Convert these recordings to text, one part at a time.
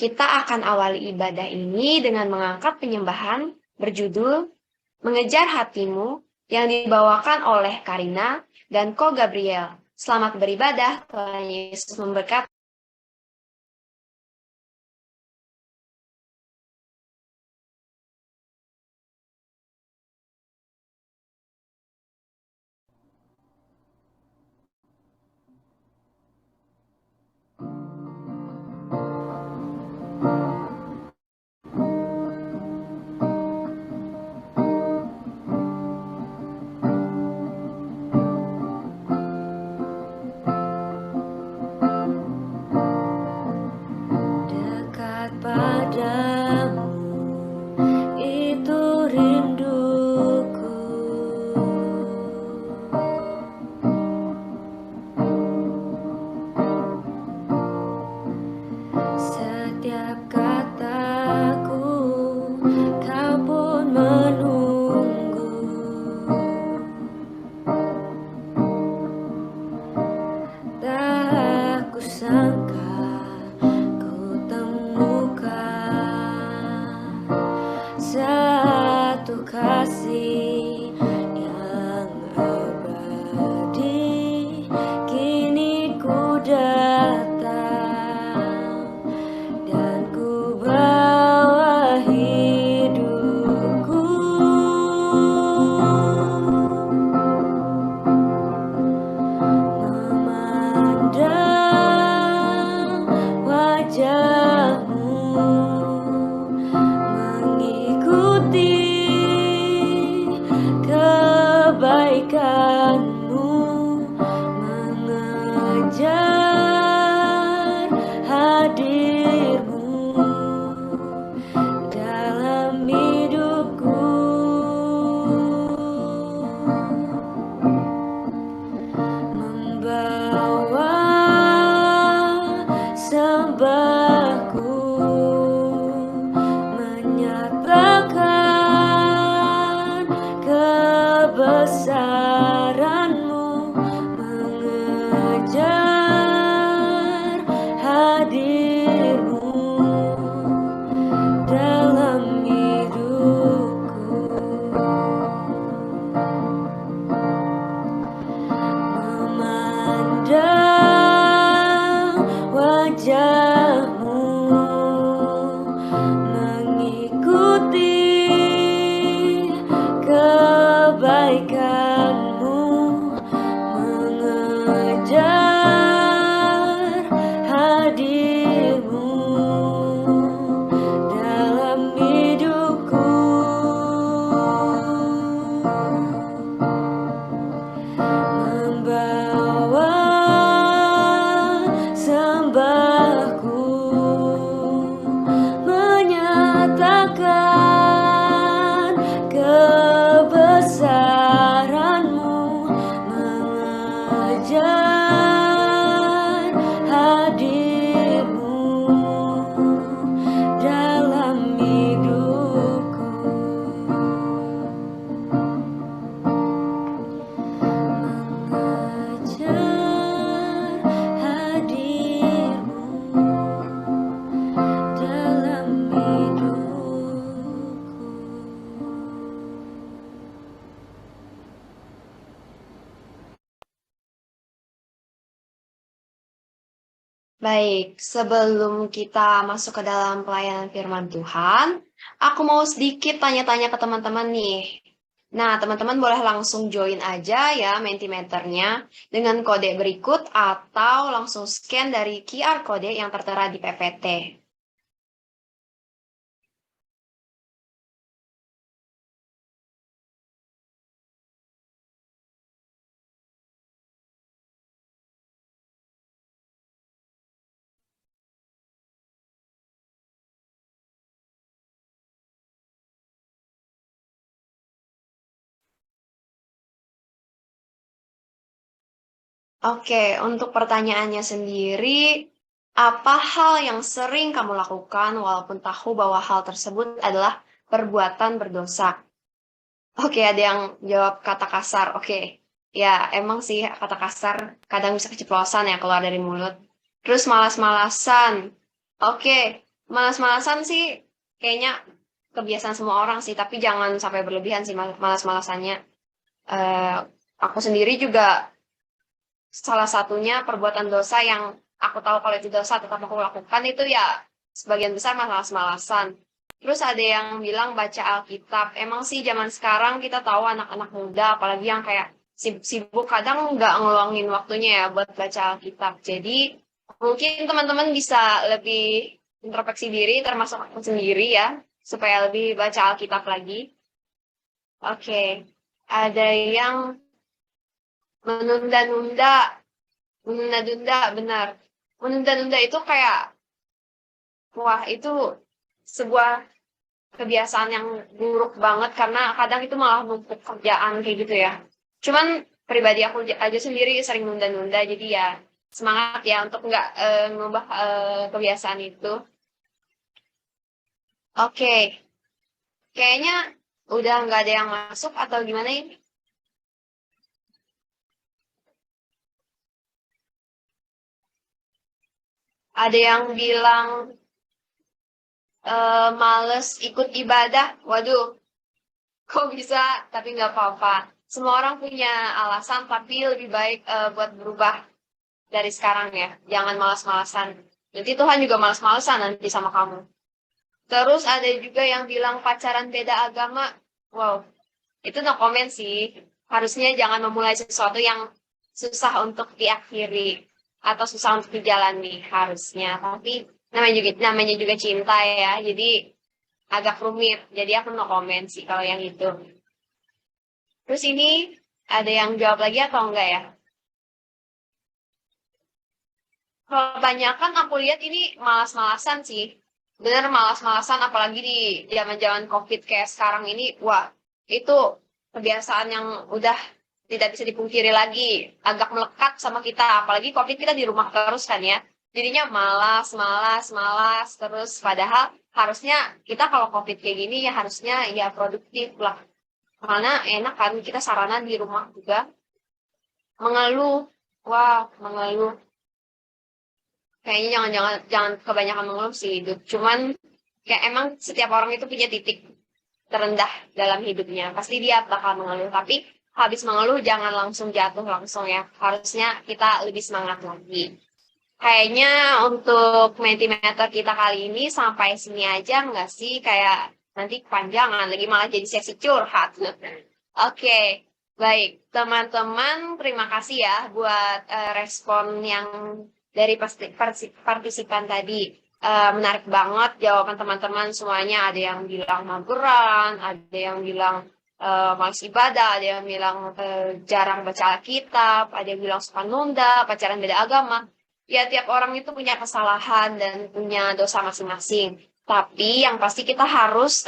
Kita akan awali ibadah ini dengan mengangkat penyembahan berjudul Mengejar Hatimu yang dibawakan oleh Karina dan Ko Gabriel. Selamat beribadah, Tuhan Yesus memberkati. Dekat padamu itu rinduku, setiap kataku kau pun menunggu. Tak kusangka ku temukan satu kasih yang abadi. Kini ku datang dan ku bawa hidupku, memandang wajahmu, mengikuti kebaikanmu, mengejar hadirmu dalam hidupku, membawa sembahku, menyatakan kebesaranmu, mengejar hadirmu dalam hidupku, memandang wajahmu, mengikuti kebaikanmu, mengejar hadirmu dalam hidupku, membawa sembahku, menyatakan kebesaranmu, mengejar hadirmu dalam hidupku, mengejar hadirmu dalam hidupku. Baik, sebelum kita masuk ke dalam pelayanan firman Tuhan, aku mau sedikit tanya-tanya ke teman-teman nih. Nah, teman-teman boleh langsung join aja ya Mentimeternya dengan kode berikut atau langsung scan dari QR kode yang tertera di PPT. Oke, untuk pertanyaannya sendiri, apa hal yang sering kamu lakukan walaupun tahu bahwa hal tersebut adalah perbuatan berdosa? Oke, ada yang jawab kata kasar. Oke, ya emang sih kata kasar kadang bisa keceplosan ya keluar dari mulut. Terus malas-malasan. Oke, Malas-malasan sih kayaknya kebiasaan semua orang sih, tapi jangan sampai berlebihan sih malas-malasannya. Eh, aku sendiri juga salah satunya perbuatan dosa yang aku tahu kalau itu dosa tetap aku lakukan itu ya sebagian besar malas-malasan. Terus ada yang bilang baca Alkitab. Emang sih zaman sekarang kita tahu anak-anak muda, apalagi yang kayak sibuk kadang nggak ngeluangin waktunya ya buat baca Alkitab. Jadi mungkin teman-teman bisa lebih introspeksi diri, termasuk aku sendiri ya, supaya lebih baca Alkitab lagi. Oke, ada yang menunda-nunda, menunda-nunda, benar. Menunda-nunda itu kayak, wah itu sebuah kebiasaan yang buruk banget karena kadang itu malah numpuk kerjaan kayak gitu ya. Cuman pribadi aku aja sendiri sering nunda-nunda, jadi ya semangat ya untuk nggak ngubah kebiasaan itu. Oke, kayaknya udah nggak ada yang masuk atau gimana ini? Ada yang bilang males ikut ibadah. Waduh, kok bisa? Tapi nggak apa-apa. Semua orang punya alasan, tapi lebih baik buat berubah dari sekarang ya. Jangan malas-malasan. Nanti Tuhan juga malas-malasan nanti sama kamu. Terus ada juga yang bilang pacaran beda agama. Wow, itu no comment sih. Harusnya jangan memulai sesuatu yang susah untuk diakhiri atau susah untuk dijalani harusnya. Tapi namanya juga cinta ya. Jadi agak rumit. Jadi aku no comment sih kalau yang itu. Terus ini ada yang jawab lagi atau enggak ya? Kebanyakan aku lihat ini malas-malasan sih. Bener malas-malasan apalagi di zaman-zaman COVID kayak sekarang ini. Wah, itu kebiasaan yang udah tidak bisa dipungkiri lagi. Agak melekat sama kita. Apalagi COVID kita di rumah terus kan ya. Jadinya malas, malas, malas terus. Padahal harusnya kita kalau COVID kayak gini ya harusnya ya produktif lah. Mana enak kan kita saranan di rumah juga. Mengeluh. Wah, mengeluh. Kayaknya jangan kebanyakan mengeluh sih hidup. Cuman kayak emang setiap orang itu punya titik terendah dalam hidupnya. Pasti dia bakal mengeluh. Tapi habis mengeluh jangan langsung jatuh langsung ya. Harusnya kita lebih semangat lagi. Kayaknya untuk Mentimeter kita kali ini sampai sini aja nggak sih? Kayak nanti kepanjangan lagi malah jadi sesi curhat. Oke, baik. Teman-teman, terima kasih ya buat respon yang dari partisipan tadi. Menarik banget jawaban teman-teman semuanya. Ada yang bilang mageran, ada yang bilang malas ibadah, ada yang bilang jarang baca Alkitab, ada yang bilang suka nunda, pacaran beda agama. Ya, tiap orang itu punya kesalahan dan punya dosa masing-masing. Tapi yang pasti kita harus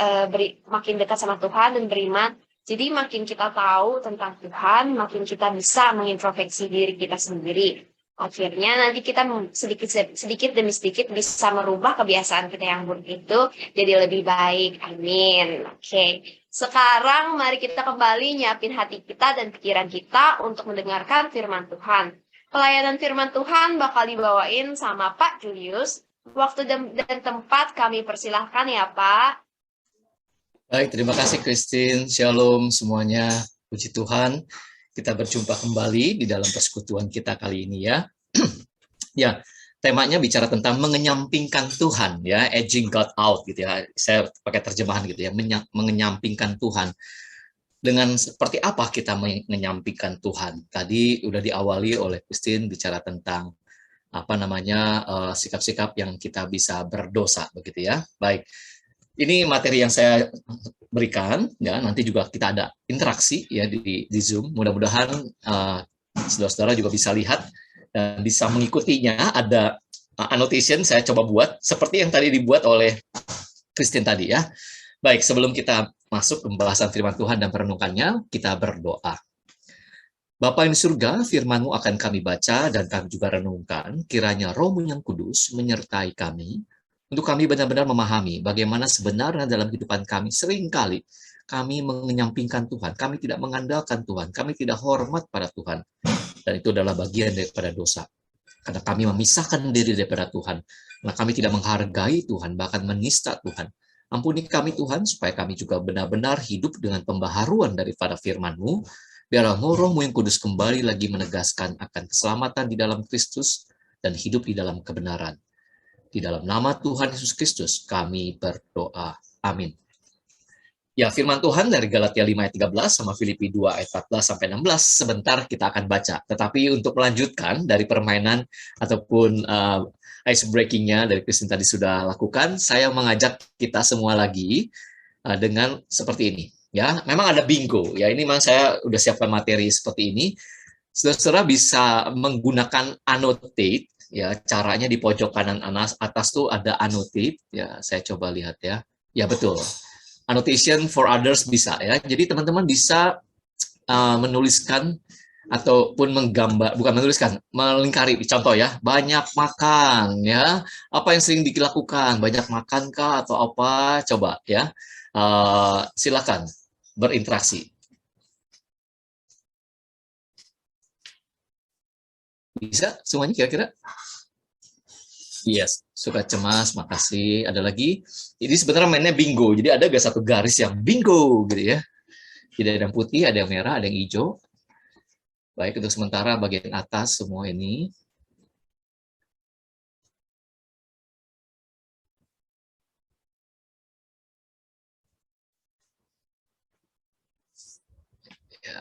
makin dekat sama Tuhan dan beriman. Jadi makin kita tahu tentang Tuhan, makin kita bisa mengintrospeksi diri kita sendiri. Akhirnya nanti kita sedikit demi sedikit bisa merubah kebiasaan kita yang buruk itu jadi lebih baik. Amin. Oke. Sekarang mari kita kembali nyiapin hati kita dan pikiran kita untuk mendengarkan firman Tuhan. Pelayanan firman Tuhan bakal dibawain sama Pak Julius. Waktu dan tempat kami persilahkan ya Pak. Baik, terima kasih Christine. Shalom semuanya. Puji Tuhan. Kita berjumpa kembali di dalam persekutuan kita kali ini ya. Ya, temanya bicara tentang mengenyampingkan Tuhan ya, edging God out gitu ya. Saya pakai terjemahan gitu ya, mengenyampingkan Tuhan. Dengan seperti apa kita mengenyampingkan Tuhan? Tadi udah diawali oleh Christine bicara tentang apa namanya sikap-sikap yang kita bisa berdosa begitu ya. Baik. Ini materi yang saya berikan ya, nanti juga kita ada interaksi ya di Zoom. Mudah-mudahan saudara-saudara juga bisa lihat dan bisa mengikutinya. Ada annotation saya coba buat seperti yang tadi dibuat oleh Christine tadi ya. Baik, sebelum kita masuk ke pembahasan firman Tuhan dan perenungannya, kita berdoa. Bapa yang di surga, firman-Mu akan kami baca dan kami juga renungkan. Kiranya Roh-Mu yang kudus menyertai kami, untuk kami benar-benar memahami bagaimana sebenarnya dalam kehidupan kami seringkali kami mengenyampingkan Tuhan, kami tidak mengandalkan Tuhan, kami tidak hormat pada Tuhan, dan itu adalah bagian daripada dosa. Karena kami memisahkan diri daripada Tuhan. Karena kami tidak menghargai Tuhan, bahkan menista Tuhan. Ampuni kami Tuhan, supaya kami juga benar-benar hidup dengan pembaharuan daripada firman-Mu. Biarlah Roh-Mu yang kudus kembali lagi menegaskan akan keselamatan di dalam Kristus dan hidup di dalam kebenaran. Di dalam nama Tuhan Yesus Kristus kami berdoa. Amin. Ya, firman Tuhan dari Galatia 5 ayat 13 sama Filipi 2 ayat 14 sampai 16 sebentar kita akan baca. Tetapi untuk melanjutkan dari permainan ataupun ice breaking-nya dari Kristen tadi sudah lakukan, saya mengajak kita semua lagi dengan seperti ini. Ya, memang ada bingo. Ya, ini memang saya udah siapkan materi seperti ini. Saudara-saudara bisa menggunakan annotate. Ya, caranya di pojok kanan atas tuh ada annotate. Ya, saya coba lihat ya. Ya, betul. Annotation for others bisa ya. Jadi teman-teman bisa menuliskan ataupun menggambar, bukan menuliskan, melingkari. Contoh ya, banyak makan ya. Apa yang sering dilakukan? Banyak makan kah atau apa? Coba ya. Silakan berinteraksi. Bisa semuanya kira-kira? Yes, suka cemas, makasih. Ada lagi. Ini sebenarnya mainnya bingo. Jadi ada gak satu garis yang bingo gitu ya. Jadi ada yang putih, ada yang merah, ada yang hijau. Baik, untuk sementara bagian atas semua ini. Ya.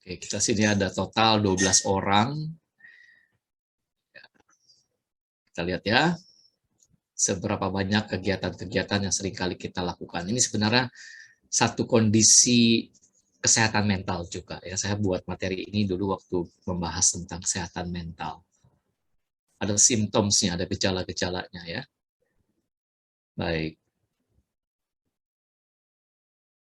Oke, kita sini ada total 12 orang. Kita lihat ya, seberapa banyak kegiatan-kegiatan yang seringkali kita lakukan. Ini sebenarnya satu kondisi kesehatan mental juga. Ya, saya buat materi ini dulu waktu membahas tentang kesehatan mental. Ada simptomsnya, ada gejala-gejalanya ya. Baik.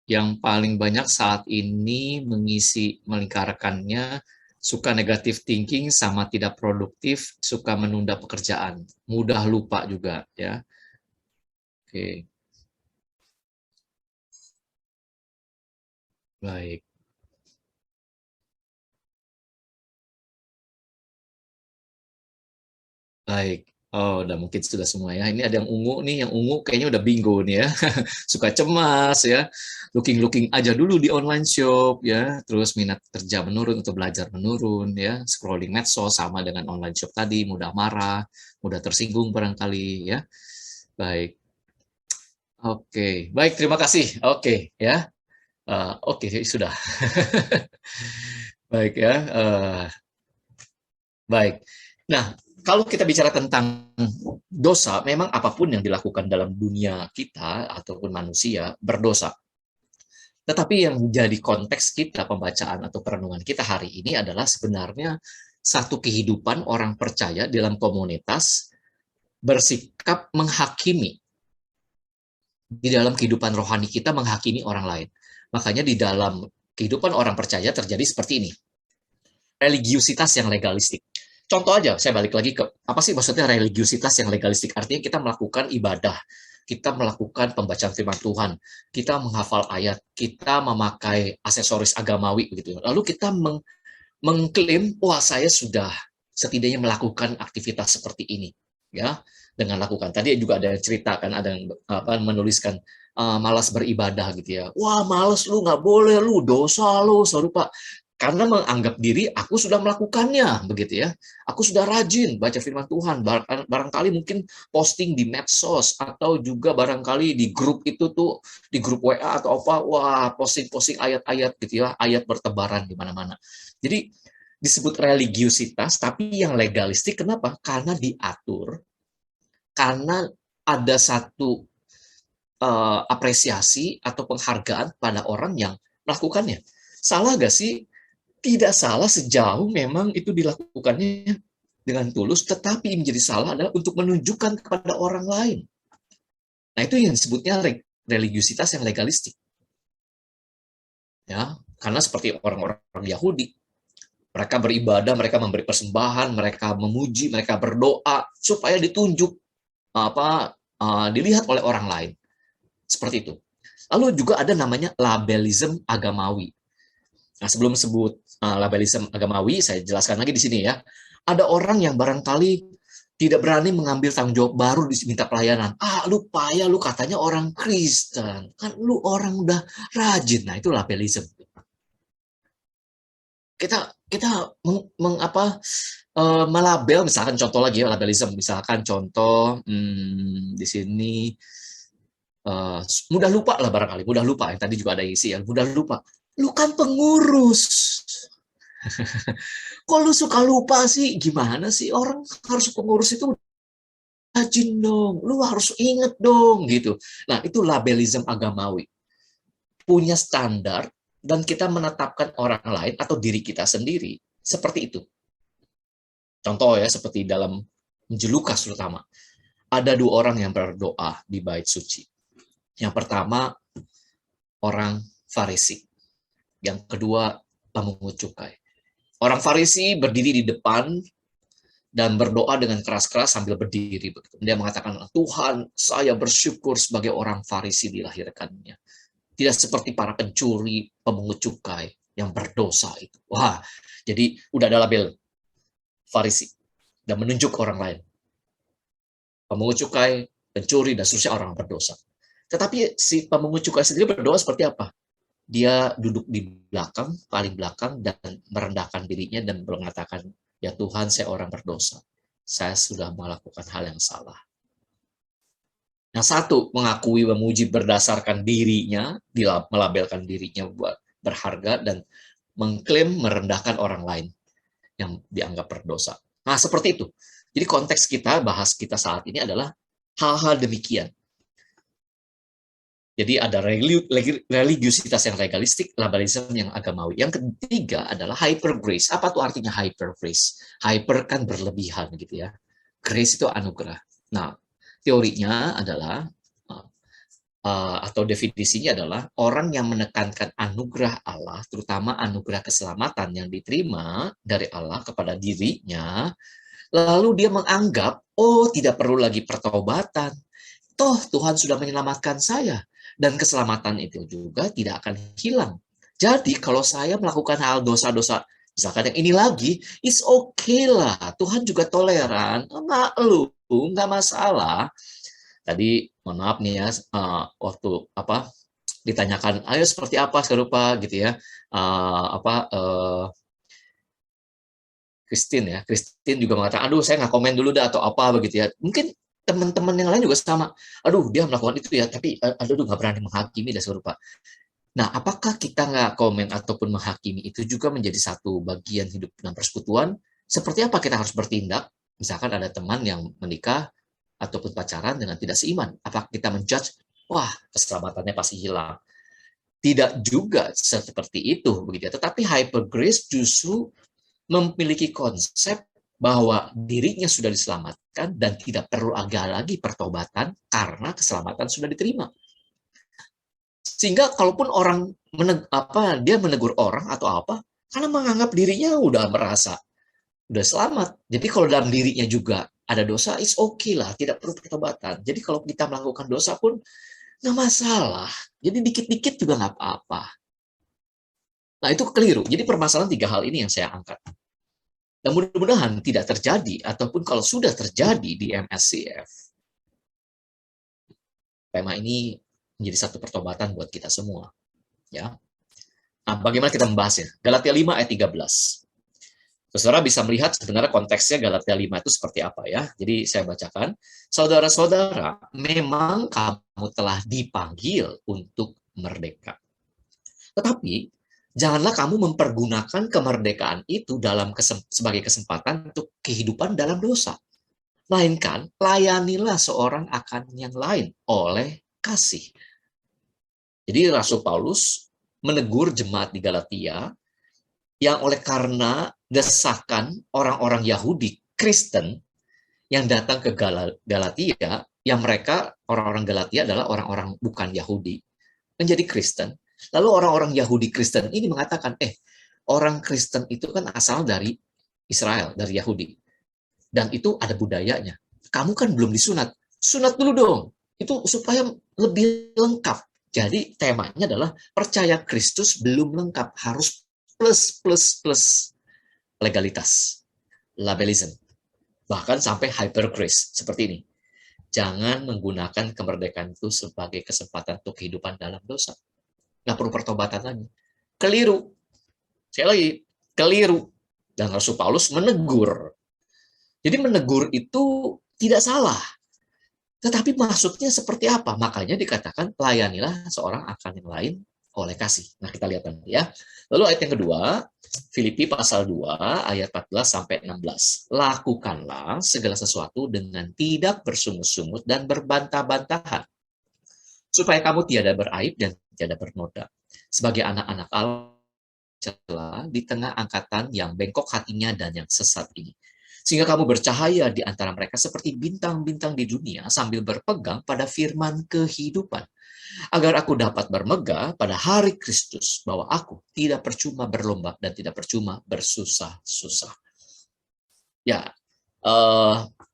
Yang paling banyak saat ini mengisi melingkarkannya suka negative thinking sama tidak produktif, suka menunda pekerjaan, mudah lupa juga ya. Oke. Baik. Baik. Oh, udah mungkin sudah semua ya. Ini ada yang ungu nih, yang ungu kayaknya udah bingo nih ya. Suka cemas ya. Looking-looking aja dulu di online shop ya. Terus minat kerja menurun atau belajar menurun ya. Scrolling medsos sama dengan online shop tadi, mudah marah, mudah tersinggung barangkali ya. Baik. Oke, baik terima kasih. Oke ya. Oke, sudah. Baik ya. Baik. Nah, kalau kita bicara tentang dosa, memang apapun yang dilakukan dalam dunia kita ataupun manusia berdosa. Tetapi yang menjadi konteks kita pembacaan atau perenungan kita hari ini adalah sebenarnya satu kehidupan orang percaya dalam komunitas bersikap menghakimi. Di dalam kehidupan rohani kita menghakimi orang lain. Makanya di dalam kehidupan orang percaya terjadi seperti ini. Religiusitas yang legalistik. Contoh aja, saya balik lagi ke apa sih maksudnya religiusitas yang legalistik? Artinya kita melakukan ibadah, kita melakukan pembacaan firman Tuhan, kita menghafal ayat, kita memakai aksesoris agamawi begitu. Lalu kita mengklaim, wah saya sudah setidaknya melakukan aktivitas seperti ini, ya dengan lakukan. Tadi juga ada cerita kan, ada yang menuliskan malas beribadah gitu ya. Wah malas lu, nggak boleh lu, dosa lu, selalu Pak. Karena menganggap diri aku sudah melakukannya begitu ya, aku sudah rajin baca firman Tuhan, barangkali mungkin posting di medsos atau juga barangkali di grup itu tuh, di grup WA atau apa, wah posting ayat-ayat gitu ya, ayat bertebaran di mana-mana. Jadi disebut religiusitas, tapi yang legalistik kenapa? Karena diatur, karena ada satu apresiasi atau penghargaan pada orang yang melakukannya. Salah gak sih? Tidak salah sejauh memang itu dilakukannya dengan tulus, tetapi yang menjadi salah adalah untuk menunjukkan kepada orang lain. Nah, itu yang disebutnya religiusitas yang legalistik. Ya, karena seperti orang-orang Yahudi, mereka beribadah, mereka memberi persembahan, mereka memuji, mereka berdoa supaya ditunjuk dilihat oleh orang lain. Seperti itu. Lalu juga ada namanya labelisme agamawi. Nah, sebelum sebut labelisme agamawi, saya jelaskan lagi di sini ya. Ada orang yang barangkali tidak berani mengambil tanggung jawab baru diminta pelayanan. Lu payah, lu katanya orang Kristen. Kan lu orang udah rajin. Nah, itu labelisme. Kita melabel, misalkan contoh lagi ya, labelisme. Misalkan contoh di sini mudah lupa lah barangkali, mudah lupa. Yang tadi juga ada isi ya, mudah lupa. Lu kan pengurus. Kok lu suka lupa sih? Gimana sih, orang harus pengurus itu rajin dong, lu harus inget dong gitu. Nah, itu labelisme agamawi. Punya standar dan kita menetapkan orang lain atau diri kita sendiri seperti itu. Contoh ya, seperti dalam Injil Lukas terutama. Ada 2 orang yang berdoa di bait suci. Yang pertama, orang Farisi. Yang kedua, pemungut cukai. Orang Farisi berdiri di depan dan berdoa dengan keras-keras sambil berdiri. Dia mengatakan, Tuhan, saya bersyukur sebagai orang Farisi dilahirkannya. Tidak seperti para pencuri, pemungut cukai yang berdosa itu. Wah, jadi udah ada label Farisi dan menunjuk orang lain. Pemungut cukai, pencuri, dan seterusnya orang berdosa. Tetapi si pemungut cukai sendiri berdoa seperti apa? Dia duduk di belakang, paling belakang, dan merendahkan dirinya dan mengatakan, ya Tuhan, saya orang berdosa. Saya sudah melakukan hal yang salah. Yang satu mengakui, memuji berdasarkan dirinya, melabelkan dirinya buat berharga, dan mengklaim merendahkan orang lain yang dianggap berdosa. Nah, seperti itu. Jadi konteks bahas kita saat ini adalah hal-hal demikian. Jadi ada religiusitas yang legalistik, labelisme yang agamawi. Yang ketiga adalah hyper grace. Apa tuh artinya hyper grace? Hyper kan berlebihan gitu ya. Grace itu anugerah. Nah, teorinya adalah atau definisinya adalah orang yang menekankan anugerah Allah, terutama anugerah keselamatan yang diterima dari Allah kepada dirinya, lalu dia menganggap, tidak perlu lagi pertobatan. Toh Tuhan sudah menyelamatkan saya. Dan keselamatan itu juga tidak akan hilang. Jadi kalau saya melakukan hal dosa-dosa, misalkan yang ini lagi, it's okay lah. Tuhan juga toleran, nggak masalah. Tadi, mohon maaf nih ya, waktu ditanyakan, ayo seperti apa serupa gitu ya, Christine juga mengatakan, aduh saya nggak komen dulu dah atau apa begitu ya. Mungkin teman-teman yang lain juga sama. Aduh, dia melakukan itu ya, tapi aduh nggak berani menghakimi dan serupa. Nah, apakah kita nggak komen ataupun menghakimi itu juga menjadi satu bagian hidup dalam persekutuan? Seperti apa kita harus bertindak? Misalkan ada teman yang menikah ataupun pacaran dengan tidak seiman. Apakah kita menjudge, wah keselamatannya pasti hilang? Tidak juga seperti itu, begitu. Tetapi hyper grace justru memiliki konsep bahwa dirinya sudah diselamatkan dan tidak perlu lagi pertobatan karena keselamatan sudah diterima. Sehingga kalaupun orang dia menegur orang atau apa, karena menganggap dirinya udah merasa udah selamat. Jadi kalau dalam dirinya juga ada dosa, it's okay lah, tidak perlu pertobatan. Jadi kalau kita melakukan dosa pun nggak masalah. Jadi dikit-dikit juga nggak apa-apa. Nah, itu keliru. Jadi permasalahan 3 hal ini yang saya angkat. Dan mudah-mudahan tidak terjadi, ataupun kalau sudah terjadi di MSCF, tema ini menjadi satu pertobatan buat kita semua. Ya. Nah, bagaimana kita membahasnya? Galatia 5 ayat 13. Saudara bisa melihat sebenarnya konteksnya Galatia 5 itu seperti apa ya. Jadi saya bacakan, saudara-saudara, memang kamu telah dipanggil untuk merdeka. Tetapi janganlah kamu mempergunakan kemerdekaan itu sebagai kesempatan untuk kehidupan dalam dosa. Melainkan, layanilah seorang akan yang lain oleh kasih. Jadi Rasul Paulus menegur jemaat di Galatia yang oleh karena desakan orang-orang Yahudi, Kristen, yang datang ke Galatia, yang mereka, orang-orang Galatia adalah orang-orang bukan Yahudi, menjadi Kristen. Lalu orang-orang Yahudi Kristen ini mengatakan, orang Kristen itu kan asal dari Israel, dari Yahudi. Dan itu ada budayanya. Kamu kan belum disunat. Sunat dulu dong. Itu supaya lebih lengkap. Jadi temanya adalah percaya Kristus belum lengkap. Harus plus legalitas, labelism, bahkan sampai hyper grace seperti ini. Jangan menggunakan kemerdekaan itu sebagai kesempatan untuk kehidupan dalam dosa. Nggak perlu pertobatan lagi. Keliru. Sekali lagi, keliru. Dan Rasul Paulus menegur. Jadi menegur itu tidak salah. Tetapi maksudnya seperti apa? Makanya dikatakan layanilah seorang akan yang lain oleh kasih. Nah, kita lihat nanti ya. Lalu ayat yang kedua, Filipi pasal 2 ayat 14 sampai 16. Lakukanlah segala sesuatu dengan tidak bersungut-sungut dan berbantah-bantahan, supaya kamu tiada beraib dan tiada bernoda, sebagai anak-anak Allah di tengah angkatan yang bengkok hatinya dan yang sesat ini. Sehingga kamu bercahaya di antara mereka seperti bintang-bintang di dunia sambil berpegang pada firman kehidupan, agar aku dapat bermegah pada hari Kristus bahwa aku tidak percuma berlomba dan tidak percuma bersusah-susah. Ya,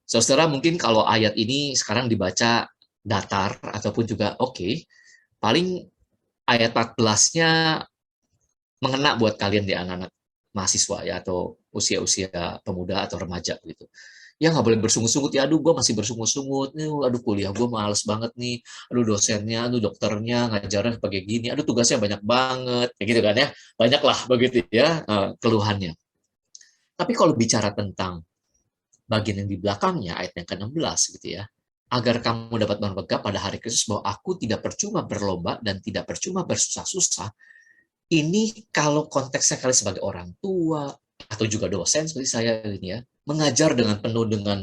saudara, mungkin kalau ayat ini sekarang dibaca datar ataupun juga oke, paling ayat 14-nya mengena buat kalian di anak-anak mahasiswa ya, atau usia-usia pemuda atau remaja gitu. Ya nggak boleh bersungut-sungut ya, aduh gue masih bersungut-sungut nih, aduh kuliah gue males banget nih, aduh dosennya, aduh dokternya ngajarnya pakai gini, aduh tugasnya banyak banget, kayak gitu kan ya, banyak lah begitu ya keluhannya. Tapi kalau bicara tentang bagian yang di belakangnya, ayat yang ke-16 gitu ya, agar kamu dapat bermegah pada hari Kristus bahwa aku tidak percuma berlomba dan tidak percuma bersusah-susah. Ini kalau konteksnya kali sebagai orang tua atau juga dosen seperti saya ini ya, mengajar dengan penuh dengan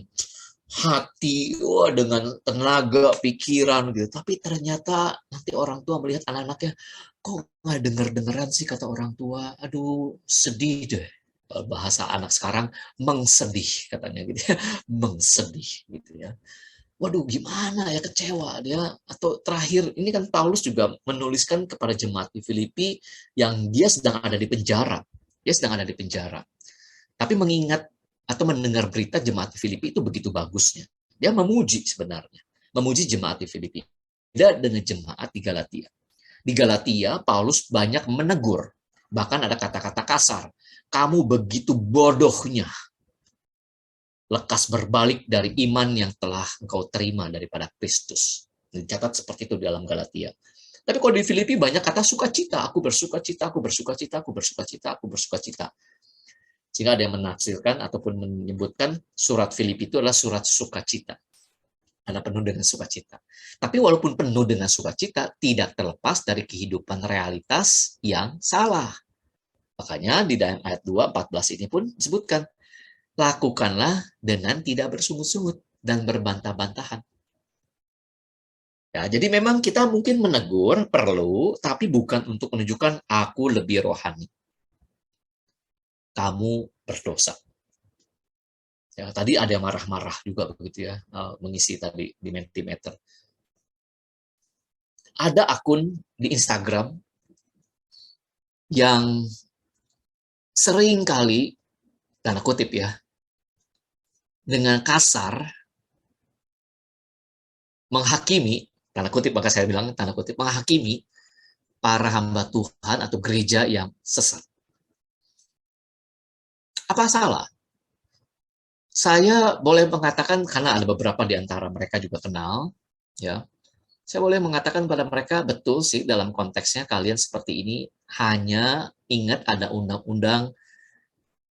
hati, dengan tenaga, pikiran gitu. Tapi ternyata nanti orang tua melihat anak-anaknya, kok nggak denger-dengeran sih kata orang tua. Aduh, sedih deh. Bahasa anak sekarang mengsedih katanya gitu ya, mengsedih gitu ya. Waduh, gimana ya, kecewa dia. Atau terakhir, ini kan Paulus juga menuliskan kepada jemaat di Filipi yang dia sedang ada di penjara. Dia sedang ada di penjara. Tapi mengingat atau mendengar berita jemaat di Filipi itu begitu bagusnya. Dia memuji sebenarnya. Memuji jemaat di Filipi. Beda dengan jemaat di Galatia. Di Galatia, Paulus banyak menegur. Bahkan ada kata-kata kasar. Kamu begitu bodohnya. Lekas berbalik dari iman yang telah engkau terima daripada Kristus. Dicatat seperti itu di dalam Galatia. Tapi kalau di Filipi banyak kata sukacita. Aku bersukacita, aku bersukacita, aku bersukacita, aku bersukacita. Sehingga ada yang menafsirkan ataupun menyebutkan surat Filipi itu adalah surat sukacita. Karena penuh dengan sukacita. Tapi walaupun penuh dengan sukacita, tidak terlepas dari kehidupan realitas yang salah. Makanya di dalam ayat 2:14 ini pun disebutkan, lakukanlah dengan tidak bersungut-sungut dan berbantah-bantahan. Ya, jadi memang kita mungkin menegur, perlu, tapi bukan untuk menunjukkan aku lebih rohani. Kamu berdosa. Ya, tadi ada yang marah-marah juga begitu ya, mengisi tadi di Mentimeter. Ada akun di Instagram yang sering kali, tanda kutip ya, dengan kasar menghakimi, tanda kutip, maka saya bilang tanda kutip, menghakimi para hamba Tuhan atau gereja yang sesat. Apa salah? Saya boleh mengatakan, karena ada beberapa di antara mereka juga kenal, ya, saya boleh mengatakan pada mereka, betul sih dalam konteksnya kalian seperti ini, hanya ingat ada undang-undang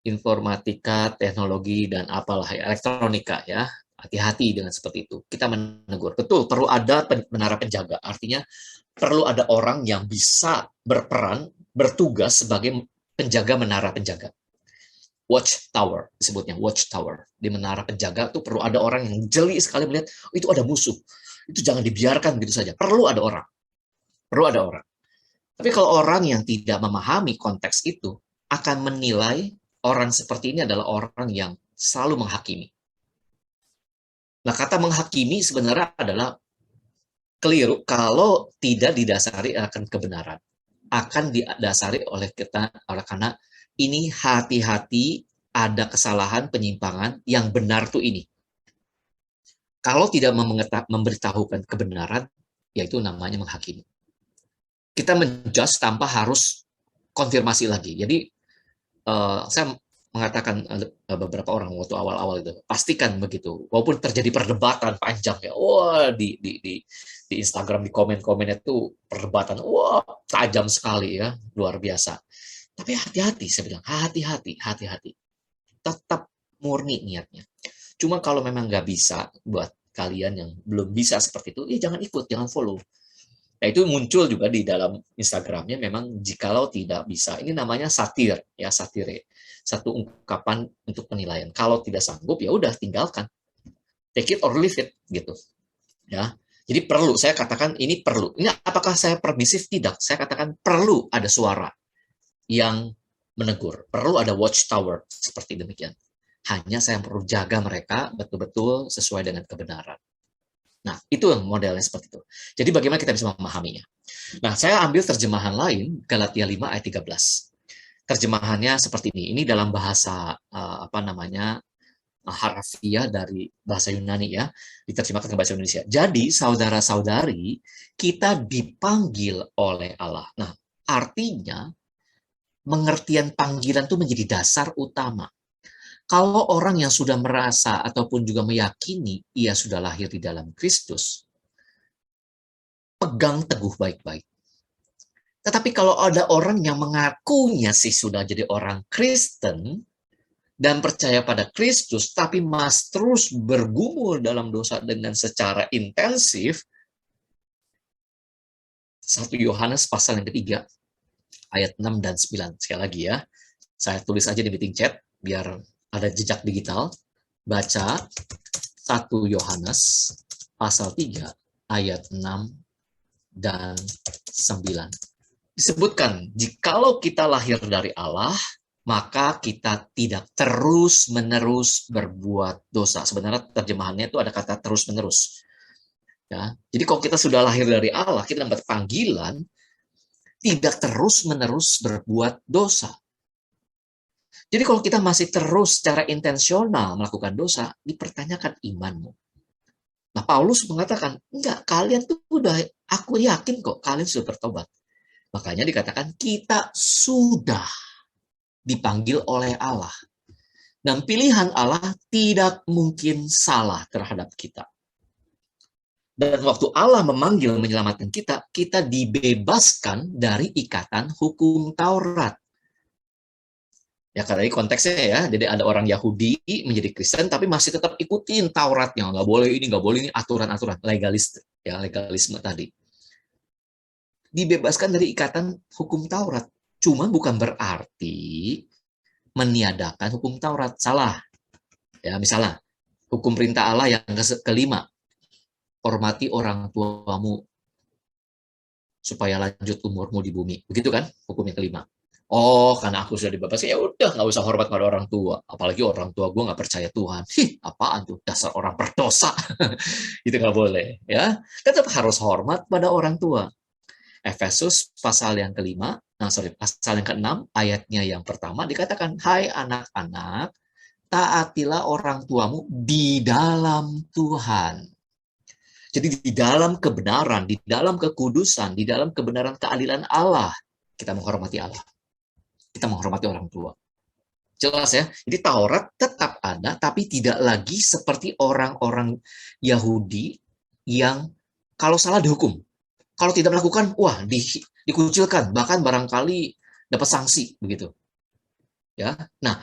informatika, teknologi, dan apalah ya, elektronika ya. Hati-hati dengan seperti itu. Kita menegur. Betul, perlu ada menara penjaga. Artinya perlu ada orang yang bisa berperan, bertugas sebagai penjaga menara penjaga. Watch tower, disebutnya watch tower. Di menara penjaga itu perlu ada orang yang jeli sekali melihat, oh, itu ada musuh. Itu jangan dibiarkan begitu saja. Perlu ada orang. Perlu ada orang. Tapi kalau orang yang tidak memahami konteks itu, akan menilai orang seperti ini adalah orang yang selalu menghakimi. Nah, kata menghakimi sebenarnya adalah keliru kalau tidak didasari akan kebenaran. Akan didasari oleh kita, karena ini hati-hati ada kesalahan, penyimpangan, yang benar tuh ini. Kalau tidak memberitahukan kebenaran, yaitu namanya menghakimi. Kita menjudge tanpa harus konfirmasi lagi. Jadi saya mengatakan beberapa orang waktu awal-awal itu, pastikan begitu. Walaupun terjadi perdebatan panjang ya, wah di Instagram di komen-komennya itu perdebatan, wah tajam sekali ya, luar biasa. Tapi hati-hati, saya bilang hati-hati, tetap murni niatnya. Cuma kalau memang nggak bisa, buat kalian yang belum bisa seperti itu, ya jangan ikut, jangan follow. Nah, itu muncul juga di dalam Instagramnya, memang jikalau tidak bisa. Ini namanya satir, ya satire. Satu ungkapan untuk penilaian. Kalau tidak sanggup, ya udah tinggalkan. Take it or leave it, gitu. Ya. Jadi perlu, saya katakan ini perlu. Ini apakah saya permisif? Tidak. Saya katakan perlu ada suara yang menegur. Perlu ada watchtower, seperti demikian. Hanya saya perlu jaga mereka betul-betul sesuai dengan kebenaran. Nah, itu yang modelnya seperti itu. Jadi bagaimana kita bisa memahaminya? Nah, saya ambil terjemahan lain, Galatia 5 ayat 13. Terjemahannya seperti ini. Ini dalam bahasa harfiah dari bahasa Yunani ya, diterjemahkan ke bahasa Indonesia. Jadi, saudara-saudari, kita dipanggil oleh Allah. Nah, artinya pengertian panggilan itu menjadi dasar utama. Kalau orang yang sudah merasa ataupun juga meyakini ia sudah lahir di dalam Kristus, pegang teguh baik-baik. Tetapi kalau ada orang yang mengakunya sih sudah jadi orang Kristen dan percaya pada Kristus, tapi masih terus bergumul dalam dosa dengan secara intensif, 1 Yohanes pasal yang ketiga, ayat 6 dan 9. Sekali lagi ya, saya tulis aja di meeting chat, biar ada jejak digital. Baca 1 Yohanes pasal 3 ayat 6 dan 9. Disebutkan, jikalau kita lahir dari Allah, maka kita tidak terus-menerus berbuat dosa. Sebenarnya terjemahannya itu ada kata terus-menerus. Ya, jadi kalau kita sudah lahir dari Allah, kita dapat panggilan tidak terus-menerus berbuat dosa. Jadi kalau kita masih terus secara intensional melakukan dosa, dipertanyakan imanmu. Nah, Paulus mengatakan, enggak, kalian tuh udah, aku yakin kok kalian sudah bertobat. Makanya dikatakan kita sudah dipanggil oleh Allah. Dan pilihan Allah tidak mungkin salah terhadap kita. Dan waktu Allah memanggil menyelamatkan kita, kita dibebaskan dari ikatan hukum Taurat. Ya, karena ini konteksnya ya, jadi ada orang Yahudi menjadi Kristen, tapi masih tetap ikutin Tauratnya, nggak boleh ini, aturan-aturan, legalisme tadi. Dibebaskan dari ikatan hukum Taurat. Cuma bukan berarti meniadakan hukum Taurat, salah. Ya, misalnya, hukum perintah Allah yang kelima, hormati orang tuamu supaya lanjut umurmu di bumi. Begitu kan, hukum yang kelima. Oh, karena aku sudah dibebaskan, ya udah nggak usah hormat pada orang tua. Apalagi orang tua gue nggak percaya Tuhan. Apaan tuh, dasar orang berdosa. Itu nggak boleh. Ya, tetap harus hormat pada orang tua. Efesus pasal yang kelima, pasal yang keenam, ayatnya yang pertama dikatakan, hai anak-anak, taatilah orang tuamu di dalam Tuhan. Jadi di dalam kebenaran, di dalam kekudusan, di dalam kebenaran keadilan Allah, kita menghormati Allah. Kita menghormati orang tua. Jelas ya. Jadi Taurat tetap ada, tapi tidak lagi seperti orang-orang Yahudi yang kalau salah dihukum. Kalau tidak melakukan, wah dikucilkan, bahkan barangkali dapat sanksi begitu. Ya. Nah,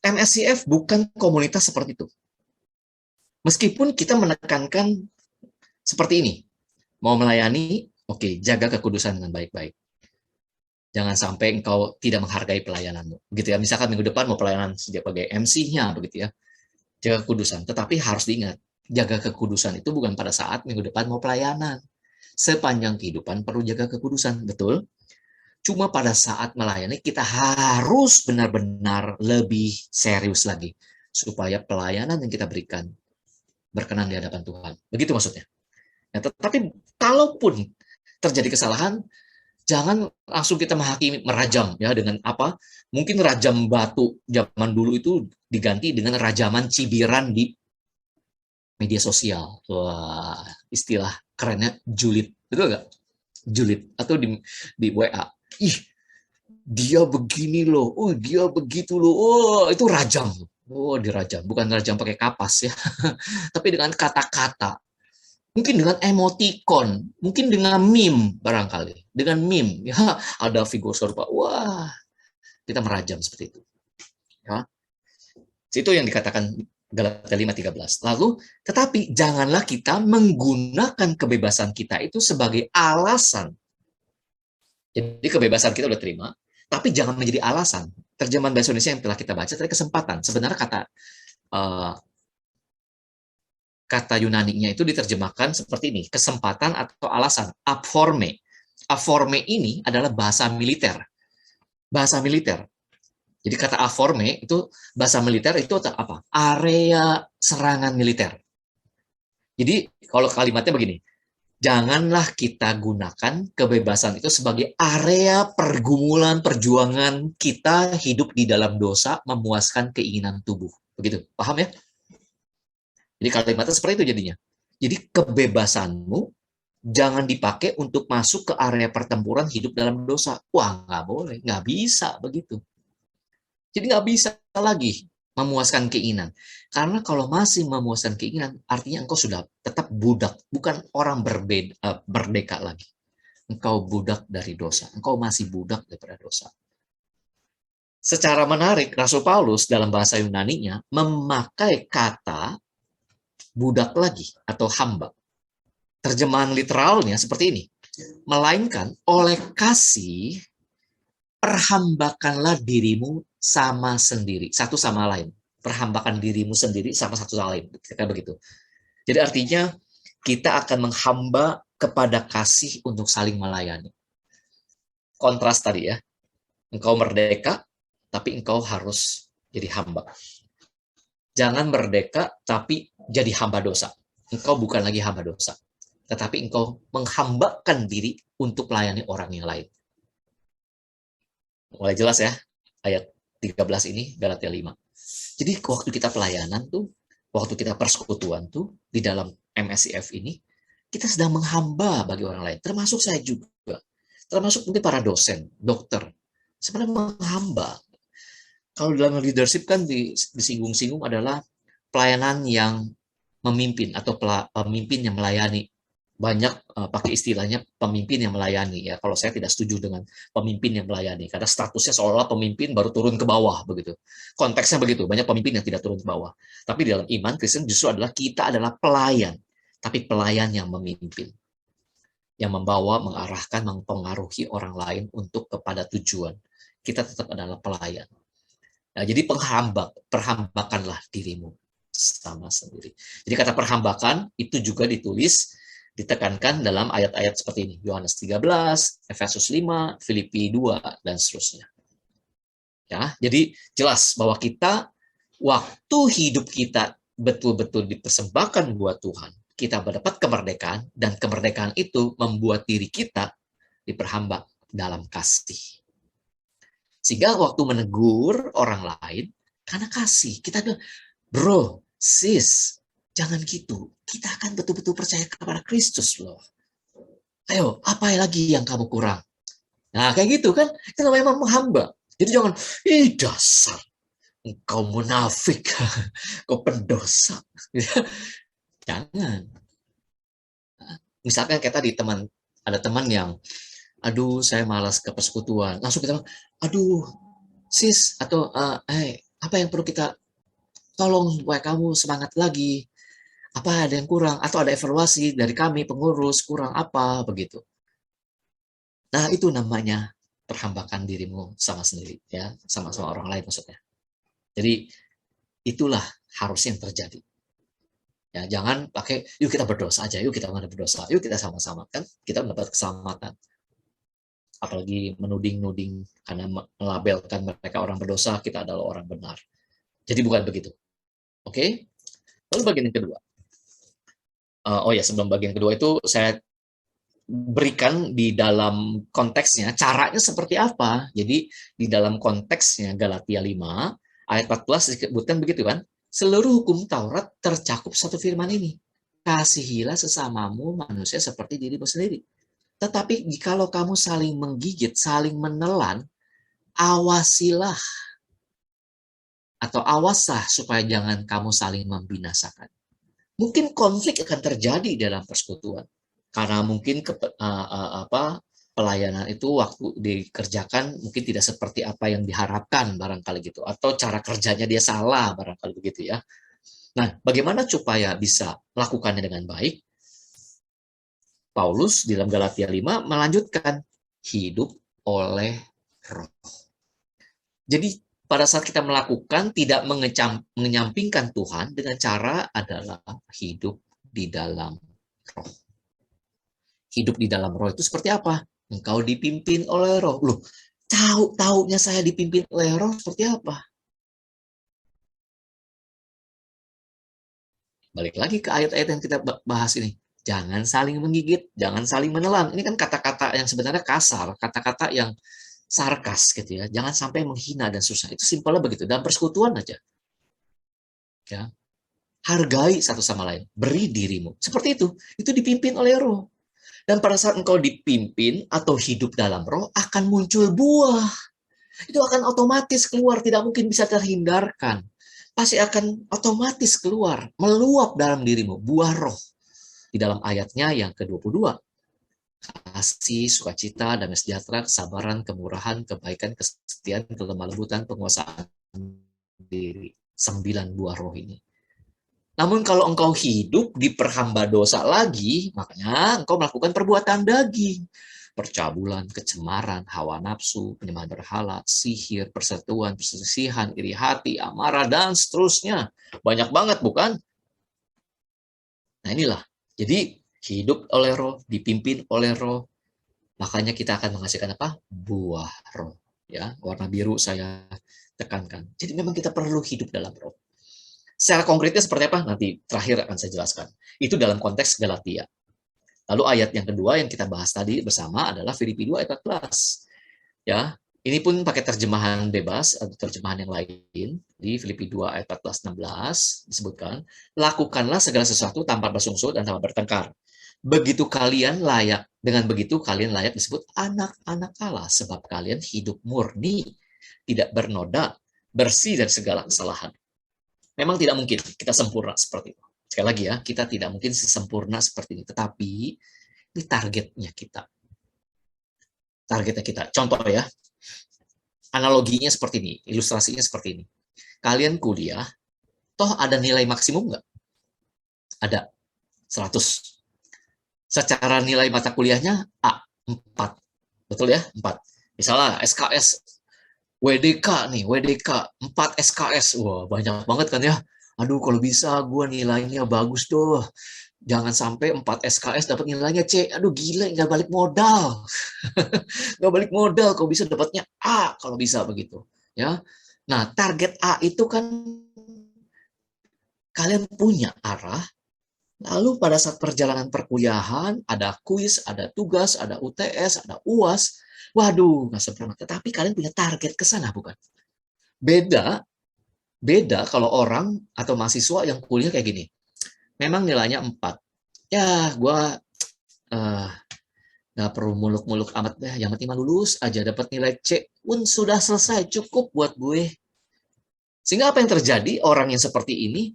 MSCF bukan komunitas seperti itu. Meskipun kita menekankan seperti ini, mau melayani, oke, jaga kekudusan dengan baik-baik. Jangan sampai engkau tidak menghargai pelayananmu. Begitu ya, misalkan minggu depan mau pelayanan sebagai MC-nya, begitu ya. Jaga kekudusan, tetapi harus diingat, jaga kekudusan itu bukan pada saat minggu depan mau pelayanan. Sepanjang kehidupan perlu jaga kekudusan, betul? Cuma pada saat melayani kita harus benar-benar lebih serius lagi supaya pelayanan yang kita berikan berkenan di hadapan Tuhan. Begitu maksudnya. Nah, tetapi kalaupun terjadi kesalahan, jangan langsung kita menghakimi, merajam ya dengan apa? Mungkin rajam batu zaman dulu itu diganti dengan rajaman cibiran di media sosial. Wah, istilah kerennya julid. Betul nggak? Julid. Atau di WA. Ih, dia begini loh, oh dia begitu loh, oh itu rajam. Oh dirajam, bukan rajam pakai kapas ya, tapi dengan kata-kata. Mungkin dengan emoticon, mungkin dengan meme barangkali. Dengan meme, ya ada figur serupa, wah kita merajam seperti itu. Ya. Itu yang dikatakan Galatia 5:13. Lalu, tetapi janganlah kita menggunakan kebebasan kita itu sebagai alasan. Jadi kebebasan kita udah terima, tapi jangan menjadi alasan. Terjemahan bahasa Indonesia yang telah kita baca tadi kesempatan. Sebenarnya kata Yunani-nya itu diterjemahkan seperti ini, kesempatan atau alasan, aphorme. Aphorme ini adalah bahasa militer. Bahasa militer. Jadi kata aphorme itu bahasa militer itu apa? Area serangan militer. Jadi kalau kalimatnya begini, janganlah kita gunakan kebebasan itu sebagai area pergumulan perjuangan kita hidup di dalam dosa memuaskan keinginan tubuh. Begitu, paham ya? Jadi kalimatnya seperti itu jadinya. Jadi kebebasanmu jangan dipakai untuk masuk ke area pertempuran hidup dalam dosa. Wah, nggak boleh, nggak bisa begitu. Jadi nggak bisa lagi memuaskan keinginan. Karena kalau masih memuaskan keinginan, artinya engkau sudah tetap budak, bukan orang merdeka lagi. Engkau budak dari dosa. Engkau masih budak daripada dosa. Secara menarik, Rasul Paulus dalam bahasa Yunani-nya memakai kata budak lagi atau hamba. Terjemahan literalnya seperti ini. Melainkan oleh kasih perhambakanlah dirimu sama sendiri, satu sama lain. Perhambakan dirimu sendiri sama satu sama lain. Kayak begitu. Jadi artinya kita akan menghamba kepada kasih untuk saling melayani. Kontras tadi ya. Engkau merdeka, tapi engkau harus jadi hamba. Jangan merdeka, tapi jadi hamba dosa. Engkau bukan lagi hamba dosa. Tetapi engkau menghambakan diri untuk melayani orang yang lain. Mulai jelas ya, ayat 13 ini, Galatia 5. Jadi waktu kita pelayanan tuh, waktu kita persekutuan tuh, di dalam MSIF ini, kita sedang menghamba bagi orang lain. Termasuk saya juga. Termasuk mungkin para dosen, dokter. Sebenarnya menghamba. Kalau dalam leadership kan disinggung-singgung adalah pelayanan yang memimpin atau pemimpin yang melayani. Banyak pakai istilahnya pemimpin yang melayani ya. Kalau saya tidak setuju dengan pemimpin yang melayani karena statusnya seolah pemimpin baru turun ke bawah begitu. Konteksnya begitu, banyak pemimpin yang tidak turun ke bawah. Tapi dalam iman Kristen justru adalah kita adalah pelayan, tapi pelayan yang memimpin. Yang membawa, mengarahkan, mempengaruhi orang lain untuk kepada tujuan. Kita tetap adalah pelayan. Nah, jadi perhambakanlah dirimu sama sendiri. Jadi kata perhambakan itu juga ditekankan dalam ayat-ayat seperti ini. Yohanes 13, Efesus 5, Filipi 2, dan seterusnya. Ya, jadi jelas bahwa kita, waktu hidup kita betul-betul dipersembahkan buat Tuhan, kita mendapat kemerdekaan, dan kemerdekaan itu membuat diri kita diperhamba dalam kasih. Sehingga waktu menegur orang lain, karena kasih, kita bilang, bro, sis, jangan gitu. Kita akan betul-betul percaya kepada Kristus loh. Ayo, apa lagi yang kamu kurang? Nah, kayak gitu kan. Kita memang menghamba. Jadi jangan, dasar. Engkau munafik. Engkau pendosa. Jangan. Misalkan kayak tadi ada teman yang, aduh saya malas ke persekutuan. Langsung kita, aduh sis, atau apa yang perlu kita tolong supaya kamu semangat lagi. Apa ada yang kurang? Atau ada evaluasi dari kami, pengurus, kurang apa, begitu. Nah, itu namanya perhambakan dirimu sama sendiri, ya, sama-sama orang lain maksudnya. Jadi, itulah harus yang terjadi. Ya, jangan pakai, yuk kita berdosa aja, yuk kita menghadap berdosa, yuk kita sama-sama. Kan kita mendapat keselamatan. Apalagi menuding-nuding, karena melabelkan mereka orang berdosa, kita adalah orang benar. Jadi bukan begitu. Oke? Lalu bagian yang kedua. Sebelum bagian kedua itu saya berikan di dalam konteksnya, caranya seperti apa. Jadi di dalam konteksnya Galatia 5, ayat 14 disebutkan begitu kan, seluruh hukum Taurat tercakup satu firman ini. Kasihilah sesamamu manusia seperti dirimu sendiri. Tetapi jikalau kamu saling menggigit, saling menelan, awasilah atau awaslah supaya jangan kamu saling membinasakan. Mungkin konflik akan terjadi dalam persekutuan karena mungkin pelayanan itu waktu dikerjakan mungkin tidak seperti apa yang diharapkan barangkali gitu, atau cara kerjanya dia salah barangkali begitu ya. Nah, bagaimana supaya bisa melakukannya dengan baik? Paulus di dalam Galatia 5 melanjutkan hidup oleh roh. Jadi pada saat kita melakukan tidak menyampingkan Tuhan dengan cara adalah hidup di dalam roh. Hidup di dalam roh itu seperti apa? Engkau dipimpin oleh roh. Loh, tahu-taunya saya dipimpin oleh roh seperti apa? Balik lagi ke ayat-ayat yang kita bahas ini. Jangan saling menggigit, jangan saling menelan. Ini kan kata-kata yang sebenarnya kasar, kata-kata yang sarkas gitu ya. Jangan sampai menghina dan susah. Itu simpelnya begitu. Dalam persekutuan aja. Ya. Hargai satu sama lain. Beri dirimu. Seperti itu. Itu dipimpin oleh roh. Dan pada saat engkau dipimpin atau hidup dalam roh, akan muncul buah. Itu akan otomatis keluar. Tidak mungkin bisa terhindarkan. Pasti akan otomatis keluar. Meluap dalam dirimu. Buah roh. Di dalam ayatnya yang ke-22. Kasih, sukacita, damai sejahtera, kesabaran, kemurahan, kebaikan, kesetiaan, kelemah lembutan, penguasaan diri. 9 buah roh ini. Namun kalau engkau hidup di perhamba dosa lagi, makanya engkau melakukan perbuatan daging. Percabulan, kecemaran, hawa nafsu, penyembahan berhala, sihir, persetujuan, perselisihan, iri hati, amarah, dan seterusnya. Banyak banget, bukan? Nah inilah. Jadi hidup oleh roh, dipimpin oleh roh, makanya kita akan menghasilkan apa? Buah roh. Ya, warna biru saya tekankan. Jadi memang kita perlu hidup dalam roh. Secara konkretnya seperti apa? Nanti terakhir akan saya jelaskan. Itu dalam konteks Galatia. Lalu ayat yang kedua yang kita bahas tadi bersama adalah Filipi 2 ayat 14. Ya, ini pun pakai terjemahan bebas atau terjemahan yang lain. Di Filipi 2 ayat 14-16 disebutkan, lakukanlah segala sesuatu tanpa bersungsul dan tanpa bertengkar. Begitu kalian layak, dengan begitu kalian layak disebut anak-anak Allah, sebab kalian hidup murni, tidak bernoda, bersih dari segala kesalahan. Memang tidak mungkin kita sempurna seperti itu. Sekali lagi ya, kita tidak mungkin sesempurna seperti ini. Tetapi ini targetnya kita. Targetnya kita. Contoh ya, analoginya seperti ini, ilustrasinya seperti ini. Kalian kuliah, toh ada nilai maksimum nggak? Ada, 100. Secara nilai mata kuliahnya A, 4. Betul ya? 4. Misalnya SKS, WDK nih, WDK, 4 SKS. Wah, banyak banget kan ya. Aduh, kalau bisa gue nilainya bagus tuh. Jangan sampai 4 SKS dapat nilainya C. Aduh, gila, nggak balik modal. Nggak balik modal, kalau bisa dapatnya A, kalau bisa begitu. Ya. Nah, target A itu kan kalian punya arah. Lalu pada saat perjalanan perkuliahan, ada kuis, ada tugas, ada UTS, ada UAS. Waduh, nggak sempurna. Tetapi kalian punya target ke sana, bukan? Beda kalau orang atau mahasiswa yang kuliah kayak gini. Memang nilainya 4. Ya, gue nggak perlu muluk-muluk amat deh. Yang penting lulus aja, dapat nilai C pun sudah selesai, cukup buat gue. Sehingga apa yang terjadi? Orang yang seperti ini,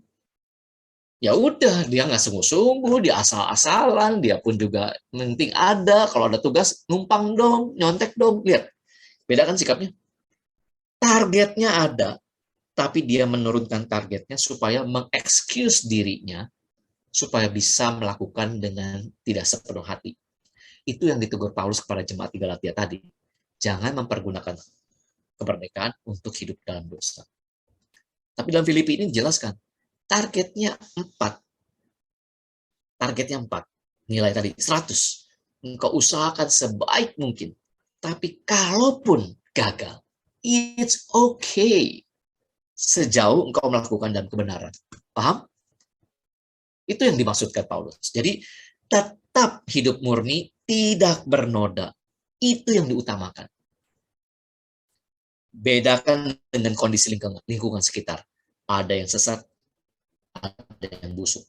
ya udah, dia nggak sungguh-sungguh, dia asal-asalan, dia pun juga penting ada, kalau ada tugas, numpang dong, nyontek dong. Lihat, beda kan sikapnya? Targetnya ada, tapi dia menurunkan targetnya supaya mengexcuse dirinya, supaya bisa melakukan dengan tidak sepenuh hati. Itu yang ditegur Paulus kepada jemaat di Galatia tadi. Jangan mempergunakan kemerdekaan untuk hidup dalam dosa. Tapi dalam Filipi ini dijelaskan, targetnya 4. Targetnya 4. Nilai tadi 100. Engkau usahakan sebaik mungkin. Tapi kalaupun gagal, it's okay. Sejauh engkau melakukan dalam kebenaran. Paham? Itu yang dimaksudkan Paulus. Jadi tetap hidup murni, tidak bernoda. Itu yang diutamakan. Bedakan dengan kondisi lingkungan sekitar. Ada yang sesat, ada yang busuk.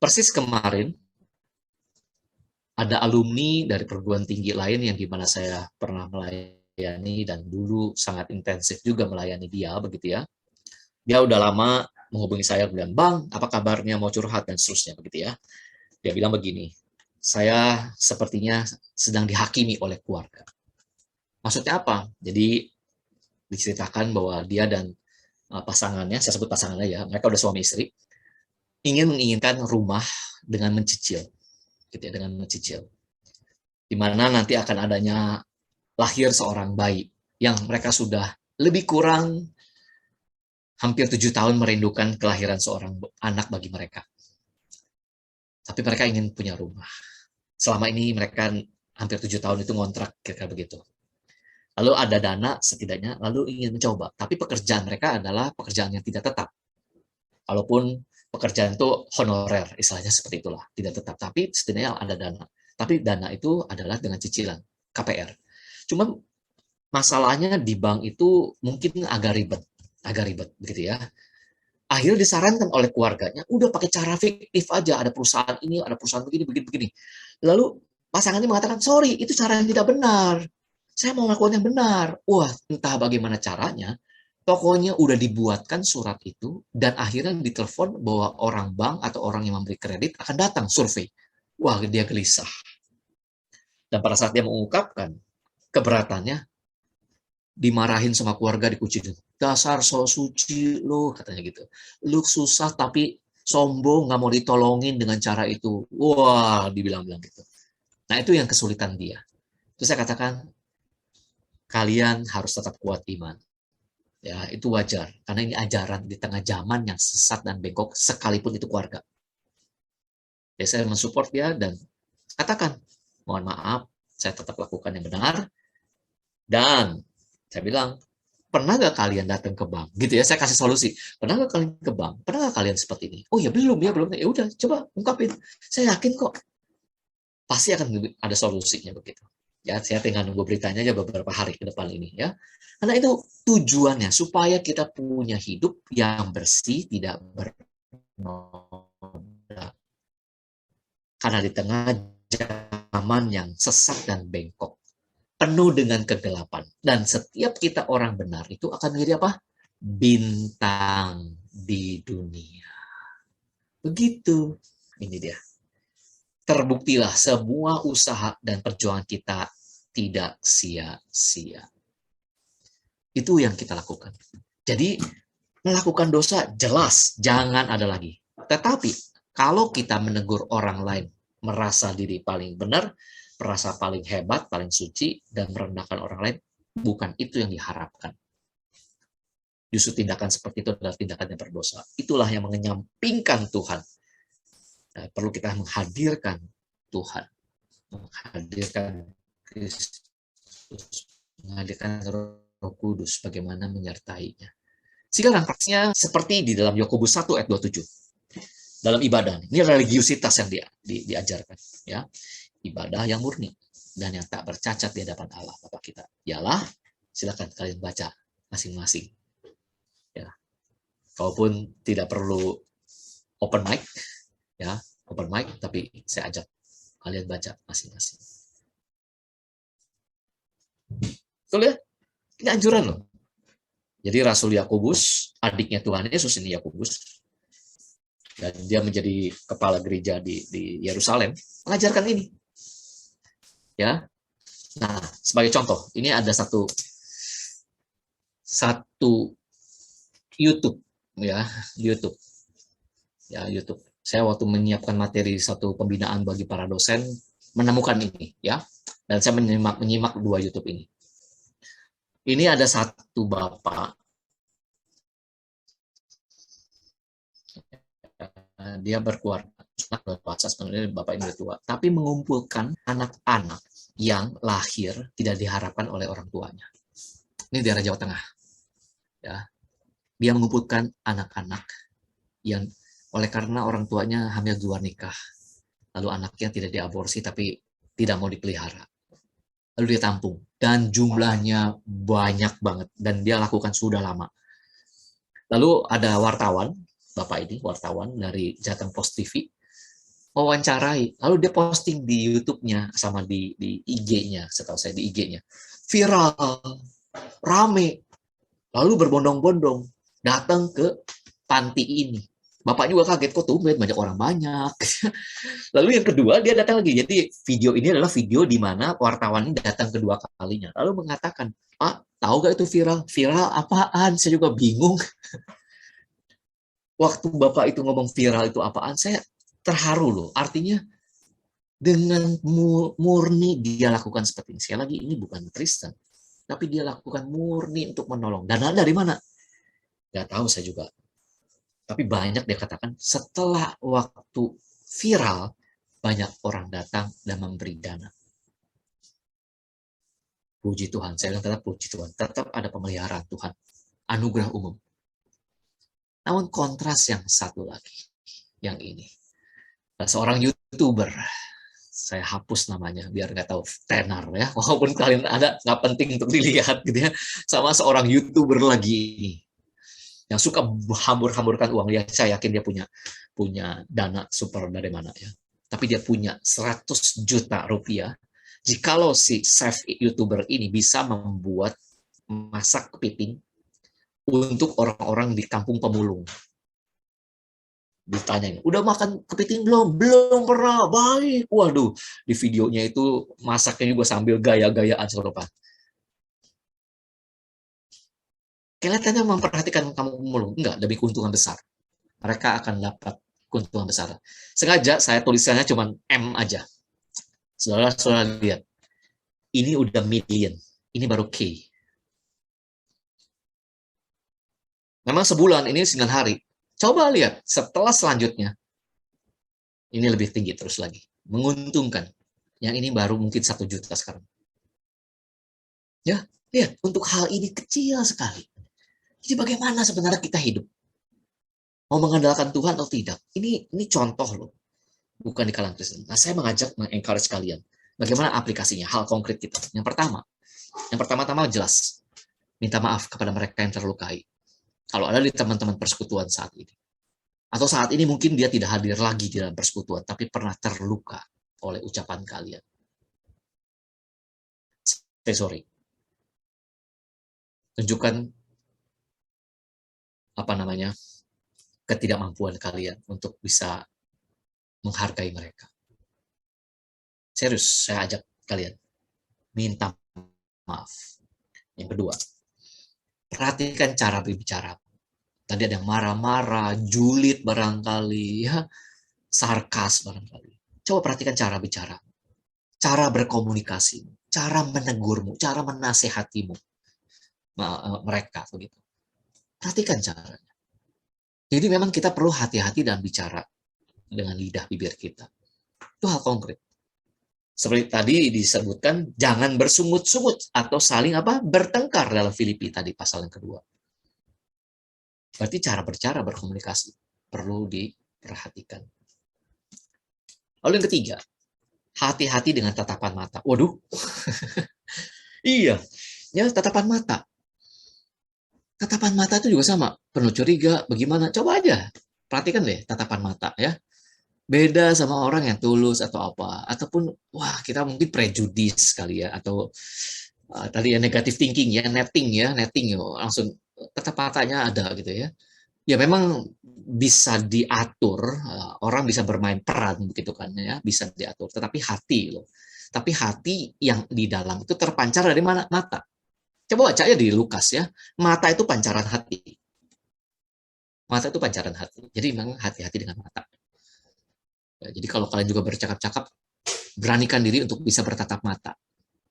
Persis kemarin, ada alumni dari perguruan tinggi lain yang dimana saya pernah melayani dan dulu sangat intensif juga melayani dia, begitu ya. Dia udah lama menghubungi saya, bilang, "Bang, apa kabarnya, mau curhat," dan seterusnya, begitu ya. Dia bilang begini, "Saya sepertinya sedang dihakimi oleh keluarga." Maksudnya apa? Jadi diceritakan bahwa dia dan pasangannya, saya sebut pasangannya ya, mereka udah suami istri, menginginkan rumah dengan mencicil, gitu ya, dengan mencicil. Di mana nanti akan adanya lahir seorang bayi yang mereka sudah lebih kurang hampir 7 tahun merindukan kelahiran seorang anak bagi mereka. Tapi mereka ingin punya rumah. Selama ini mereka hampir 7 tahun itu ngontrak, kira-kira begitu. Lalu ada dana setidaknya, lalu ingin mencoba. Tapi pekerjaan mereka adalah pekerjaan yang tidak tetap. Walaupun pekerjaan itu honorer, istilahnya seperti itulah, tidak tetap. Tapi setidaknya ada dana. Tapi dana itu adalah dengan cicilan, KPR. Cuma masalahnya di bank itu mungkin agak ribet begitu ya. Akhirnya disarankan oleh keluarganya, udah pakai cara fiktif aja, ada perusahaan ini, ada perusahaan begini. Lalu pasangannya mengatakan, "Sorry, itu cara yang tidak benar. Saya mau melakukan yang benar." Wah, entah bagaimana caranya, pokoknya udah dibuatkan surat itu, dan akhirnya ditelepon bahwa orang bank atau orang yang memberi kredit akan datang survei. Wah, dia gelisah. Dan pada saat dia mengungkapkan keberatannya, dimarahin sama keluarga, dikucilin. "Dasar so suci lo," katanya gitu. "Lu susah tapi sombong, nggak mau ditolongin dengan cara itu." Wah, dibilang-bilang gitu. Nah, itu yang kesulitan dia. Terus saya katakan, kalian harus tetap kuat iman. Ya, itu wajar. Karena ini ajaran di tengah zaman yang sesat dan bengkok, sekalipun itu keluarga. Ya, saya mensupport dia dan katakan, "Mohon maaf, saya tetap lakukan yang benar." Dan saya bilang, "Pernah nggak kalian datang ke bank?" Gitu ya, saya kasih solusi. "Pernah nggak kalian ke bank? Pernah nggak kalian seperti ini?" "Oh ya belum." "Ya udah, coba ungkapin." "Saya yakin kok pasti akan ada solusinya," begitu. Ya, saya tinggal nunggu beritanya aja beberapa hari ke depan ini ya. Karena itu tujuannya supaya kita punya hidup yang bersih, tidak bernoda. Karena di tengah zaman yang sesat dan bengkok, penuh dengan kegelapan. Dan setiap kita orang benar itu akan menjadi apa? Bintang di dunia. Begitu. Ini dia. Terbuktilah semua usaha dan perjuangan kita tidak sia-sia. Itu yang kita lakukan. Jadi melakukan dosa jelas jangan ada lagi. Tetapi kalau kita menegur orang lain, merasa diri paling benar, merasa paling hebat, paling suci, dan merendahkan orang lain, bukan itu yang diharapkan. Justru tindakan seperti itu adalah tindakan yang berdosa. Itulah yang menyampingkan Tuhan. Nah, perlu kita menghadirkan Tuhan, menghadirkan Kristus, menghadirkan Roh Kudus, bagaimana menyertainya. Sehingga praktisnya seperti di dalam Yakobus 1 ayat 27. Dalam ibadah, ini religiusitas yang diajarkan, ya. Ibadah yang murni dan yang tak bercacat di hadapan Allah Bapa kita. Ialah, silakan kalian baca masing-masing. Ya. Kalaupun tidak perlu open mic, ya, open mic, tapi saya ajak kalian baca masing-masing. Betul ya? Ini anjuran loh. Jadi Rasul Yakobus, adiknya Tuhan Yesus ini Yakobus, dan dia menjadi kepala gereja di Yerusalem, mengajarkan ini. Ya. Nah, sebagai contoh, ini ada satu YouTube, ya, YouTube. Ya, YouTube. Saya waktu menyiapkan materi satu pembinaan bagi para dosen menemukan ini, ya. Dan saya menyimak 2 YouTube ini. Ini ada satu bapak, dia berkeluarga, sebenarnya bapak ini udah tua, tapi mengumpulkan anak-anak yang lahir tidak diharapkan oleh orang tuanya. Ini daerah Jawa Tengah. Ya. Dia mengumpulkan anak-anak yang oleh karena orang tuanya hamil di luar nikah, lalu anaknya tidak diaborsi tapi tidak mau dipelihara. Lalu dia tampung, dan jumlahnya banyak banget, dan dia lakukan sudah lama. Lalu ada wartawan, bapak ini wartawan dari Jateng Post TV, wawancarai, lalu dia posting di YouTube-nya sama di IG-nya, setahu saya di IG-nya. Viral, rame, lalu berbondong-bondong datang ke panti ini. Bapak juga kaget, kok tumben banyak orang banyak. Lalu yang kedua, dia datang lagi. Jadi video ini adalah video di mana wartawan ini datang kedua kalinya. Lalu mengatakan, Pak, tahu gak itu viral? Viral apaan? Saya juga bingung. Waktu Bapak itu ngomong viral itu apaan, saya terharu loh. Artinya dengan murni dia lakukan seperti ini. Sekali lagi, ini bukan Kristen. Tapi dia lakukan murni untuk menolong. Dana dari mana? Gak tahu saya juga. Tapi banyak dia katakan setelah waktu viral, banyak orang datang dan memberi dana. Puji Tuhan, saya bilang tetap puji Tuhan. Tetap ada pemeliharaan Tuhan. Anugerah umum. Namun kontras yang satu lagi. Yang ini. Seorang YouTuber. Saya hapus namanya biar nggak tahu tenar ya. Walaupun kalian ada, nggak penting untuk dilihat gitu ya. Sama seorang YouTuber lagi ini. Yang suka hambur-hamburkan uang. Ya, saya yakin dia punya dana super dari mana ya. Tapi dia punya 100 juta rupiah. Jikalau si chef YouTuber ini bisa membuat masak kepiting untuk orang-orang di kampung pemulung. Ditanyain, udah makan kepiting belum? Belum pernah, baik. Waduh, di videonya itu masaknya juga sambil gaya-gayaan serupa. Kelihatannya memperhatikan kamu pemulung. Enggak, demi keuntungan besar. Mereka akan dapat keuntungan besar. Sengaja saya tulisannya cuma M aja. Saudara-saudara lihat. Ini udah million. Ini baru K. Memang sebulan, ini 9 hari. Coba lihat, setelah selanjutnya, ini lebih tinggi terus lagi. Menguntungkan. Yang ini baru mungkin 1 juta sekarang. Ya, lihat, untuk hal ini kecil sekali. Jadi bagaimana sebenarnya kita hidup? Mau mengandalkan Tuhan atau tidak? Ini contoh loh. Bukan di kalangan Kristen. Nah, saya mengajak, mengencourage kalian. Bagaimana aplikasinya, hal konkret kita. Yang pertama-tama jelas. Minta maaf kepada mereka yang terlukai. Kalau ada di teman-teman persekutuan saat ini. Atau saat ini mungkin dia tidak hadir lagi di dalam persekutuan, tapi pernah terluka oleh ucapan kalian. Say sorry. Tunjukkan ketidakmampuan kalian untuk bisa menghargai mereka. Serius, saya ajak kalian. Minta maaf. Yang kedua, perhatikan cara berbicara. Tadi ada yang marah-marah, julid barangkali, ya, sarkas barangkali. Coba perhatikan cara bicara. Cara berkomunikasi, cara menegurmu, cara menasehatimu. Mereka begitu. Perhatikan caranya. Jadi memang kita perlu hati-hati dalam bicara dengan lidah bibir kita. Itu hal konkret. Seperti tadi disebutkan, jangan bersungut-sungut atau saling bertengkar dalam Filipi tadi pasal yang kedua. Berarti cara berbicara, berkomunikasi perlu diperhatikan. Lalu yang ketiga, hati-hati dengan tatapan mata. Waduh, iya, ya tatapan mata. Tatapan mata itu juga sama, penuh curiga, bagaimana? Coba aja, perhatikan deh tatapan mata ya. Beda sama orang yang tulus atau apa, ataupun wah kita mungkin prejudis kali ya, atau tadi ya negative thinking ya, netting ya, langsung tetap matanya ada gitu ya. Ya memang bisa diatur, orang bisa bermain peran begitu kan ya, bisa diatur. Tetapi hati loh, tapi hati yang di dalam itu terpancar dari mana? Mata. Coba baca aja di Lukas ya, mata itu pancaran hati. Mata itu pancaran hati. Jadi memang hati-hati dengan mata. Ya, jadi kalau kalian juga bercakap-cakap, beranikan diri untuk bisa bertatap mata.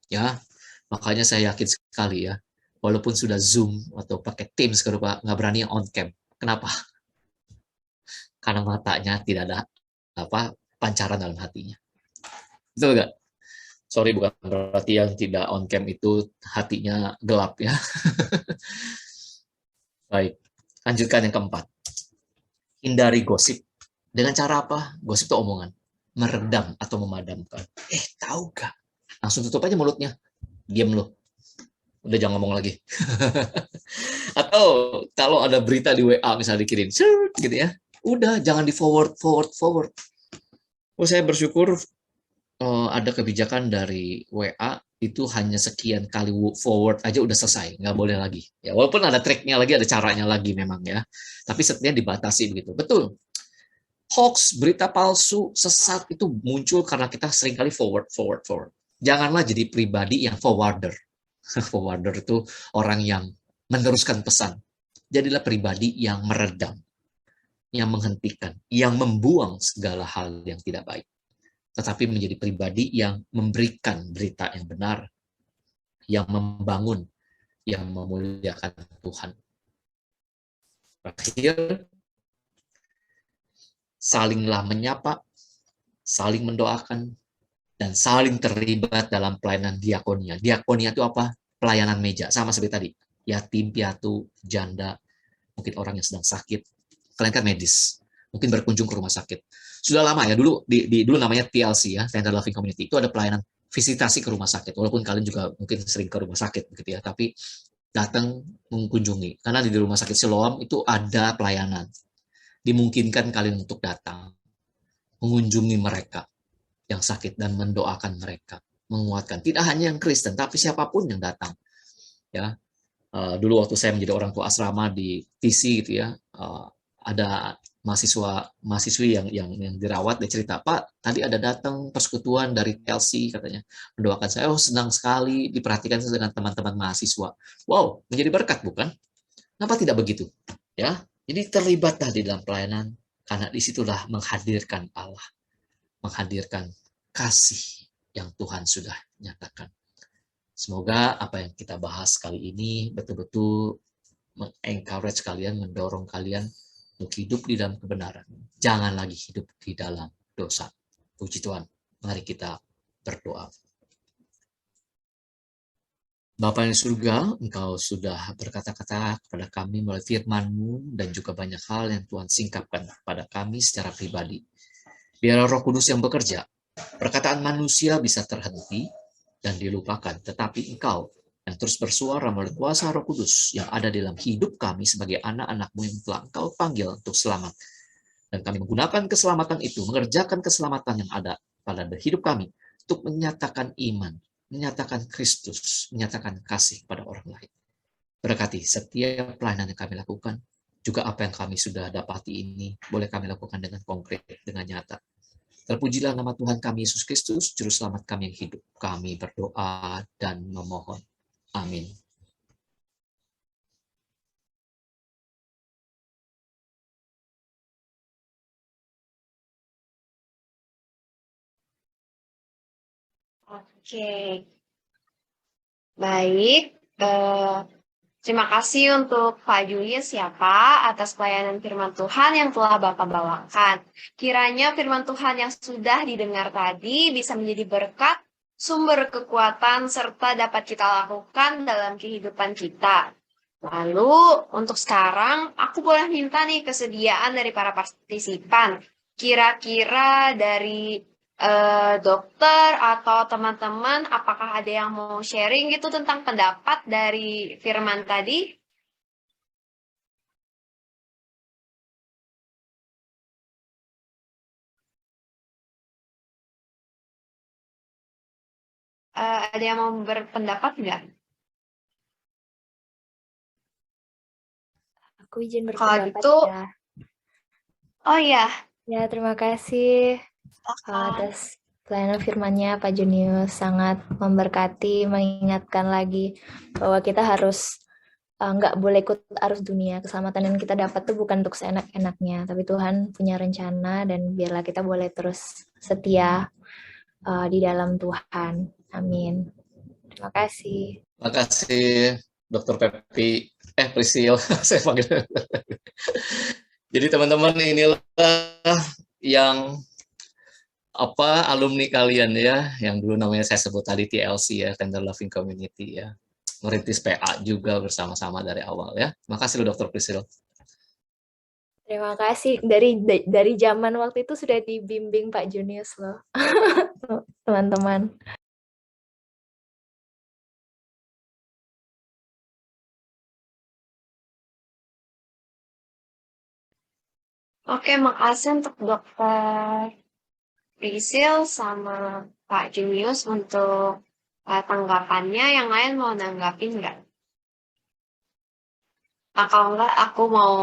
Ya, makanya saya yakin sekali ya, walaupun sudah Zoom atau pakai Teams, nggak berani on cam. Kenapa? Karena matanya tidak ada pancaran dalam hatinya. Betul nggak? Sorry, bukan berarti yang tidak on cam itu hatinya gelap ya. Baik, lanjutkan yang keempat. Hindari gosip. Dengan cara apa? Gosip itu omongan. Meredam atau memadamkan. Tahu gak? Langsung tutup aja mulutnya. Diam lo. Udah jangan ngomong lagi. Atau kalau ada berita di WA misalnya dikirim, gitu ya. Udah jangan di forward. Oh, saya bersyukur ada kebijakan dari WA itu hanya sekian kali forward aja udah selesai, nggak boleh lagi. Ya, walaupun ada triknya lagi, ada caranya lagi memang ya. Tapi setidaknya dibatasi begitu. Betul. Hoax, berita palsu, sesat itu muncul karena kita seringkali forward, forward, forward. Janganlah jadi pribadi yang forwarder. Forwarder itu orang yang meneruskan pesan. Jadilah pribadi yang meredam, yang menghentikan, yang membuang segala hal yang tidak baik, tetapi menjadi pribadi yang memberikan berita yang benar, yang membangun, yang memuliakan Tuhan. Terakhir, salinglah menyapa, saling mendoakan, dan saling terlibat dalam pelayanan diakonia. Diakonia itu apa? Pelayanan meja, sama seperti tadi. Yatim, piatu, janda, mungkin orang yang sedang sakit. Kalian kan medis, mungkin berkunjung ke rumah sakit. Sudah lama ya, dulu namanya TLC ya, Tender Loving Community. Itu ada pelayanan visitasi ke rumah sakit. Walaupun kalian juga mungkin sering ke rumah sakit begitu ya, tapi datang mengunjungi. Karena di rumah sakit Siloam itu ada pelayanan. Dimungkinkan kalian untuk datang, mengunjungi mereka yang sakit dan mendoakan mereka, menguatkan. Tidak hanya yang Kristen, tapi siapapun yang datang. Ya, dulu waktu saya menjadi orang tua asrama di TC gitu ya, ada mahasiswi yang dirawat, dia cerita, Pak, tadi ada datang persekutuan dari TLC katanya, mendoakan saya, oh senang sekali diperhatikan dengan teman-teman mahasiswa. Wow, menjadi berkat bukan? Kenapa tidak begitu? Ya, jadi terlibatlah di dalam pelayanan karena disitulah menghadirkan Allah, menghadirkan kasih yang Tuhan sudah nyatakan. Semoga apa yang kita bahas kali ini betul-betul mengencourage kalian, mendorong kalian untuk hidup di dalam kebenaran. Jangan lagi hidup di dalam dosa. Puji Tuhan. Mari kita berdoa. Bapa yang di surga, Engkau sudah berkata-kata kepada kami melalui firman-Mu dan juga banyak hal yang Tuhan singkapkan kepada kami secara pribadi. Biarlah Roh Kudus yang bekerja. Perkataan manusia bisa terhenti dan dilupakan, tetapi Engkau yang terus bersuara melalui kuasa Roh Kudus yang ada dalam hidup kami sebagai anak-anak-Mu yang telah Engkau panggil untuk selamat. Dan kami menggunakan keselamatan itu, mengerjakan keselamatan yang ada pada hidup kami untuk menyatakan iman, menyatakan Kristus, menyatakan kasih kepada orang lain. Berkati setiap pelayanan yang kami lakukan, juga apa yang kami sudah dapati ini, boleh kami lakukan dengan konkret, dengan nyata. Terpujilah nama Tuhan kami Yesus Kristus, Juru Selamat kami yang hidup. Kami berdoa dan memohon. Amin. Oke, baik. Terima kasih untuk Pak Julius ya Pak atas pelayanan firman Tuhan yang telah Bapak bawakan. Kiranya firman Tuhan yang sudah didengar tadi bisa menjadi berkat, sumber kekuatan, serta dapat kita lakukan dalam kehidupan kita. Lalu untuk sekarang aku boleh minta nih kesediaan dari para partisipan. Kira-kira dari dokter atau teman-teman, apakah ada yang mau sharing gitu tentang pendapat dari firman tadi? Ada yang mau berpendapat nggak? Aku izin Kalau berpendapat gitu, ya. oh ya, Ya, terima kasih atas pelayanan firman-Nya Pak Junius. Sangat memberkati, mengingatkan lagi bahwa kita harus nggak boleh ikut arus dunia. Keselamatan yang kita dapat tuh bukan untuk seenak-enaknya, tapi Tuhan punya rencana dan biarlah kita boleh terus setia di dalam Tuhan. Amin. Terima kasih. Terima kasih, Dr. Pepi. Prisil, saya panggil. Jadi teman-teman inilah yang alumni kalian ya, yang dulu namanya saya sebut tadi TLC ya, Tender Loving Community ya. Merintis PA juga bersama-sama dari awal ya. Makasih loh Dr. Priscil. Terima kasih. Dari zaman waktu itu sudah dibimbing Pak Junius loh. Teman-teman. oke, makasih untuk dokter Priscil sama Pak Junius untuk tanggapannya. Yang lain mau nanggapin nggak? Nah, kalau nggak, aku mau,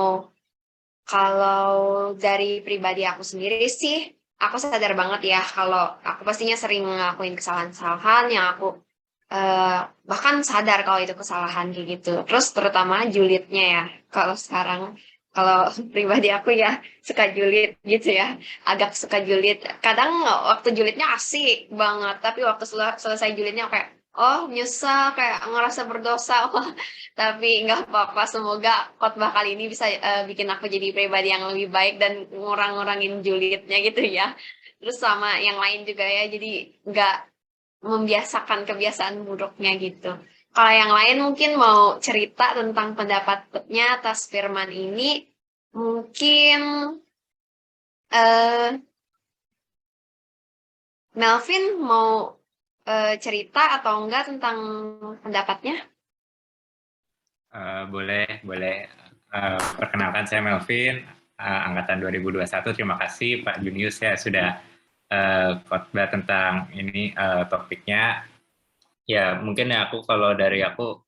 kalau dari pribadi aku sendiri sih, aku sadar banget ya kalau aku pastinya sering ngelakuin kesalahan-kesalahan yang aku bahkan sadar kalau itu kesalahan kayak gitu. Terus terutama julidnya ya. Kalau sekarang, kalau pribadi aku ya suka julid gitu ya. Agak suka julid. Kadang waktu julidnya asik banget, tapi waktu selesai julidnya kayak, oh nyesel, kayak ngerasa berdosa. Wah, tapi nggak apa-apa. Semoga khotbah kali ini bisa bikin aku jadi pribadi yang lebih baik dan ngurang-ngurangin julidnya gitu ya. Terus sama yang lain juga ya, jadi nggak membiasakan kebiasaan buruknya gitu. Kalau yang lain mungkin mau cerita tentang pendapatnya atas firman ini, mungkin eh, Melvin mau cerita atau enggak tentang pendapatnya? Boleh, boleh. Perkenalkan saya Melvin, angkatan 2021. Terima kasih Pak Junius ya sudah khotbah tentang ini topiknya. Ya mungkin ya kalau dari aku,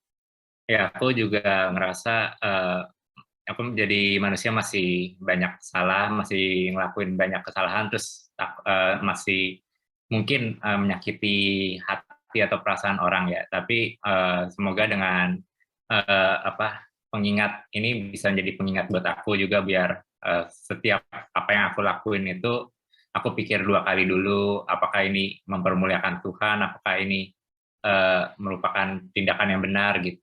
ya aku juga ngerasa aku menjadi manusia masih banyak salah, masih ngelakuin banyak kesalahan, terus masih mungkin menyakiti hati atau perasaan orang ya. Tapi semoga dengan pengingat ini bisa menjadi pengingat buat aku juga, biar setiap apa yang aku lakuin itu aku pikir 2 kali dulu, apakah ini mempermuliakan Tuhan, apakah ini merupakan tindakan yang benar gitu,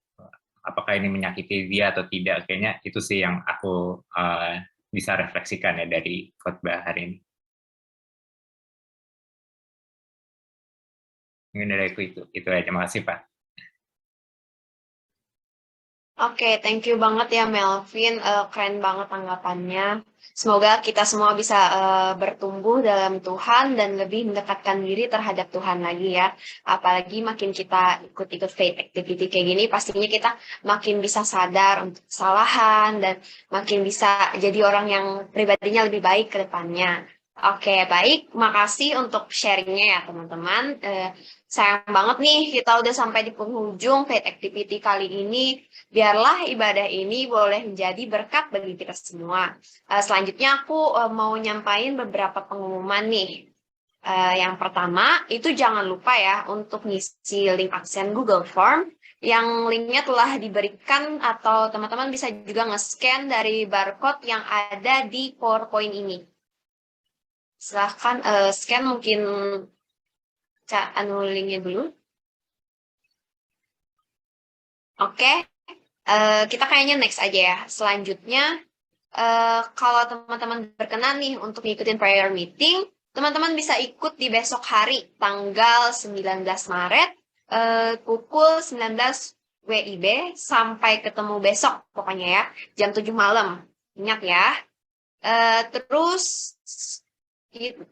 apakah ini menyakiti dia atau tidak. Kayaknya itu sih yang aku bisa refleksikan ya dari khotbah hari ini. Mungkin dari aku itu aja. Terima kasih Pak. Oke, thank you banget ya Melvin. Keren banget tanggapannya. Semoga kita semua bisa bertumbuh dalam Tuhan dan lebih mendekatkan diri terhadap Tuhan lagi ya. Apalagi makin kita ikut-ikut faith activity kayak gini, pastinya kita makin bisa sadar untuk kesalahan dan makin bisa jadi orang yang pribadinya lebih baik ke depannya. Oke, baik. Makasih untuk sharingnya ya teman-teman. Sayang banget nih kita udah sampai di penghujung faith activity kali ini. Biarlah ibadah ini boleh menjadi berkat bagi kita semua. Selanjutnya aku mau nyampain beberapa pengumuman nih. Yang pertama, itu jangan lupa ya untuk ngisi link absen Google Form yang linknya telah diberikan, atau teman-teman bisa juga nge-scan dari barcode yang ada di PowerPoint ini. Silahkan scan, mungkin linknya dulu. Oke. Kita kayaknya next aja ya. Selanjutnya, kalau teman-teman berkenan nih untuk ngikutin prayer meeting, teman-teman bisa ikut di besok hari, tanggal 19 Maret, pukul 19 WIB, sampai ketemu besok pokoknya ya, jam 7 malam. Ingat ya. Terus,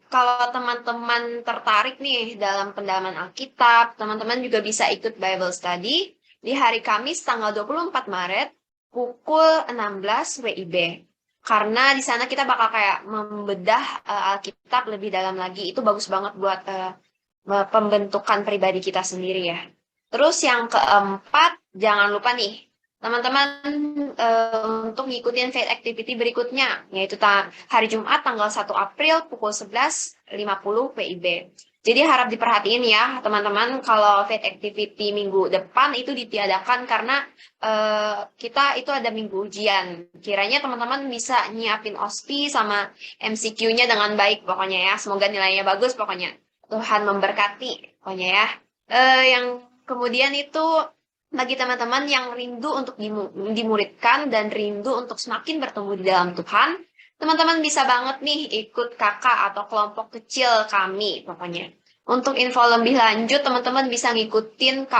kalau teman-teman tertarik nih dalam pendalaman Alkitab, teman-teman juga bisa ikut Bible Study di hari Kamis tanggal 24 Maret pukul 16 WIB. Karena di sana kita bakal kayak membedah Alkitab lebih dalam lagi. Itu bagus banget buat pembentukan pribadi kita sendiri ya. Terus yang keempat, jangan lupa nih, teman-teman untuk ngikutin faith activity berikutnya, yaitu hari Jumat tanggal 1 April pukul 11.50 WIB. Jadi harap diperhatiin ya teman-teman, kalau faith activity minggu depan itu ditiadakan karena kita itu ada minggu ujian. Kiranya teman-teman bisa nyiapin OSPI sama MCQ-nya dengan baik pokoknya ya. Semoga nilainya bagus pokoknya. Tuhan memberkati pokoknya ya. Yang kemudian itu bagi teman-teman yang rindu untuk dimuridkan dan rindu untuk semakin bertumbuh di dalam Tuhan, teman-teman bisa banget nih ikut kakak atau kelompok kecil kami pokoknya. Untuk info lebih lanjut, teman-teman bisa ngehubungin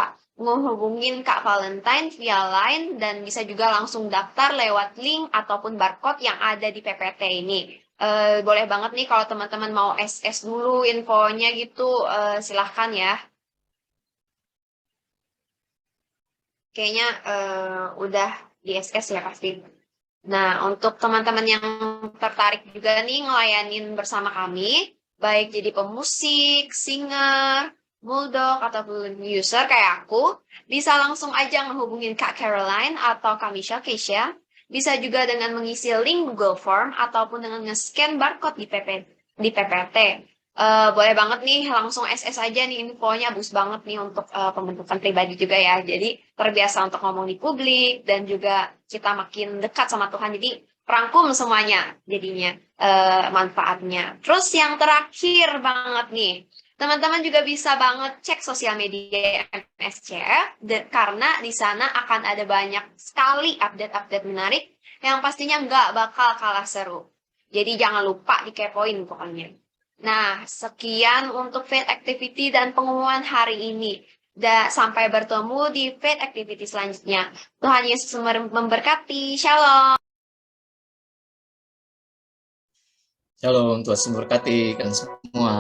Kak Valentine via Line, dan bisa juga langsung daftar lewat link ataupun barcode yang ada di PPT ini. Boleh banget nih kalau teman-teman mau SS dulu infonya gitu, silahkan ya. Kayaknya udah di SS ya pasti. Nah, untuk teman-teman yang tertarik juga nih ngelayanin bersama kami, baik jadi pemusik, singer, bulldog, ataupun user kayak aku, bisa langsung aja menghubungin Kak Caroline atau Kak Michelle Keisha. Bisa juga dengan mengisi link Google Form ataupun dengan nge-scan barcode di PPT. Boleh banget nih langsung SS aja nih infonya, bagus banget nih untuk pembentukan pribadi juga ya. Jadi terbiasa untuk ngomong di publik dan juga kita makin dekat sama Tuhan. Jadi rangkum semuanya jadinya manfaatnya. Terus yang terakhir banget nih, teman-teman juga bisa banget cek sosial media MSCF karena di sana akan ada banyak sekali update-update menarik yang pastinya nggak bakal kalah seru. Jadi jangan lupa dikepoin pokoknya. Nah, sekian untuk Faith Activity dan pengumuman hari ini. Sampai bertemu di Faith Activity selanjutnya. Tuhan Yesus memberkati. Shalom. Shalom, Tuhan memberkati kalian semua.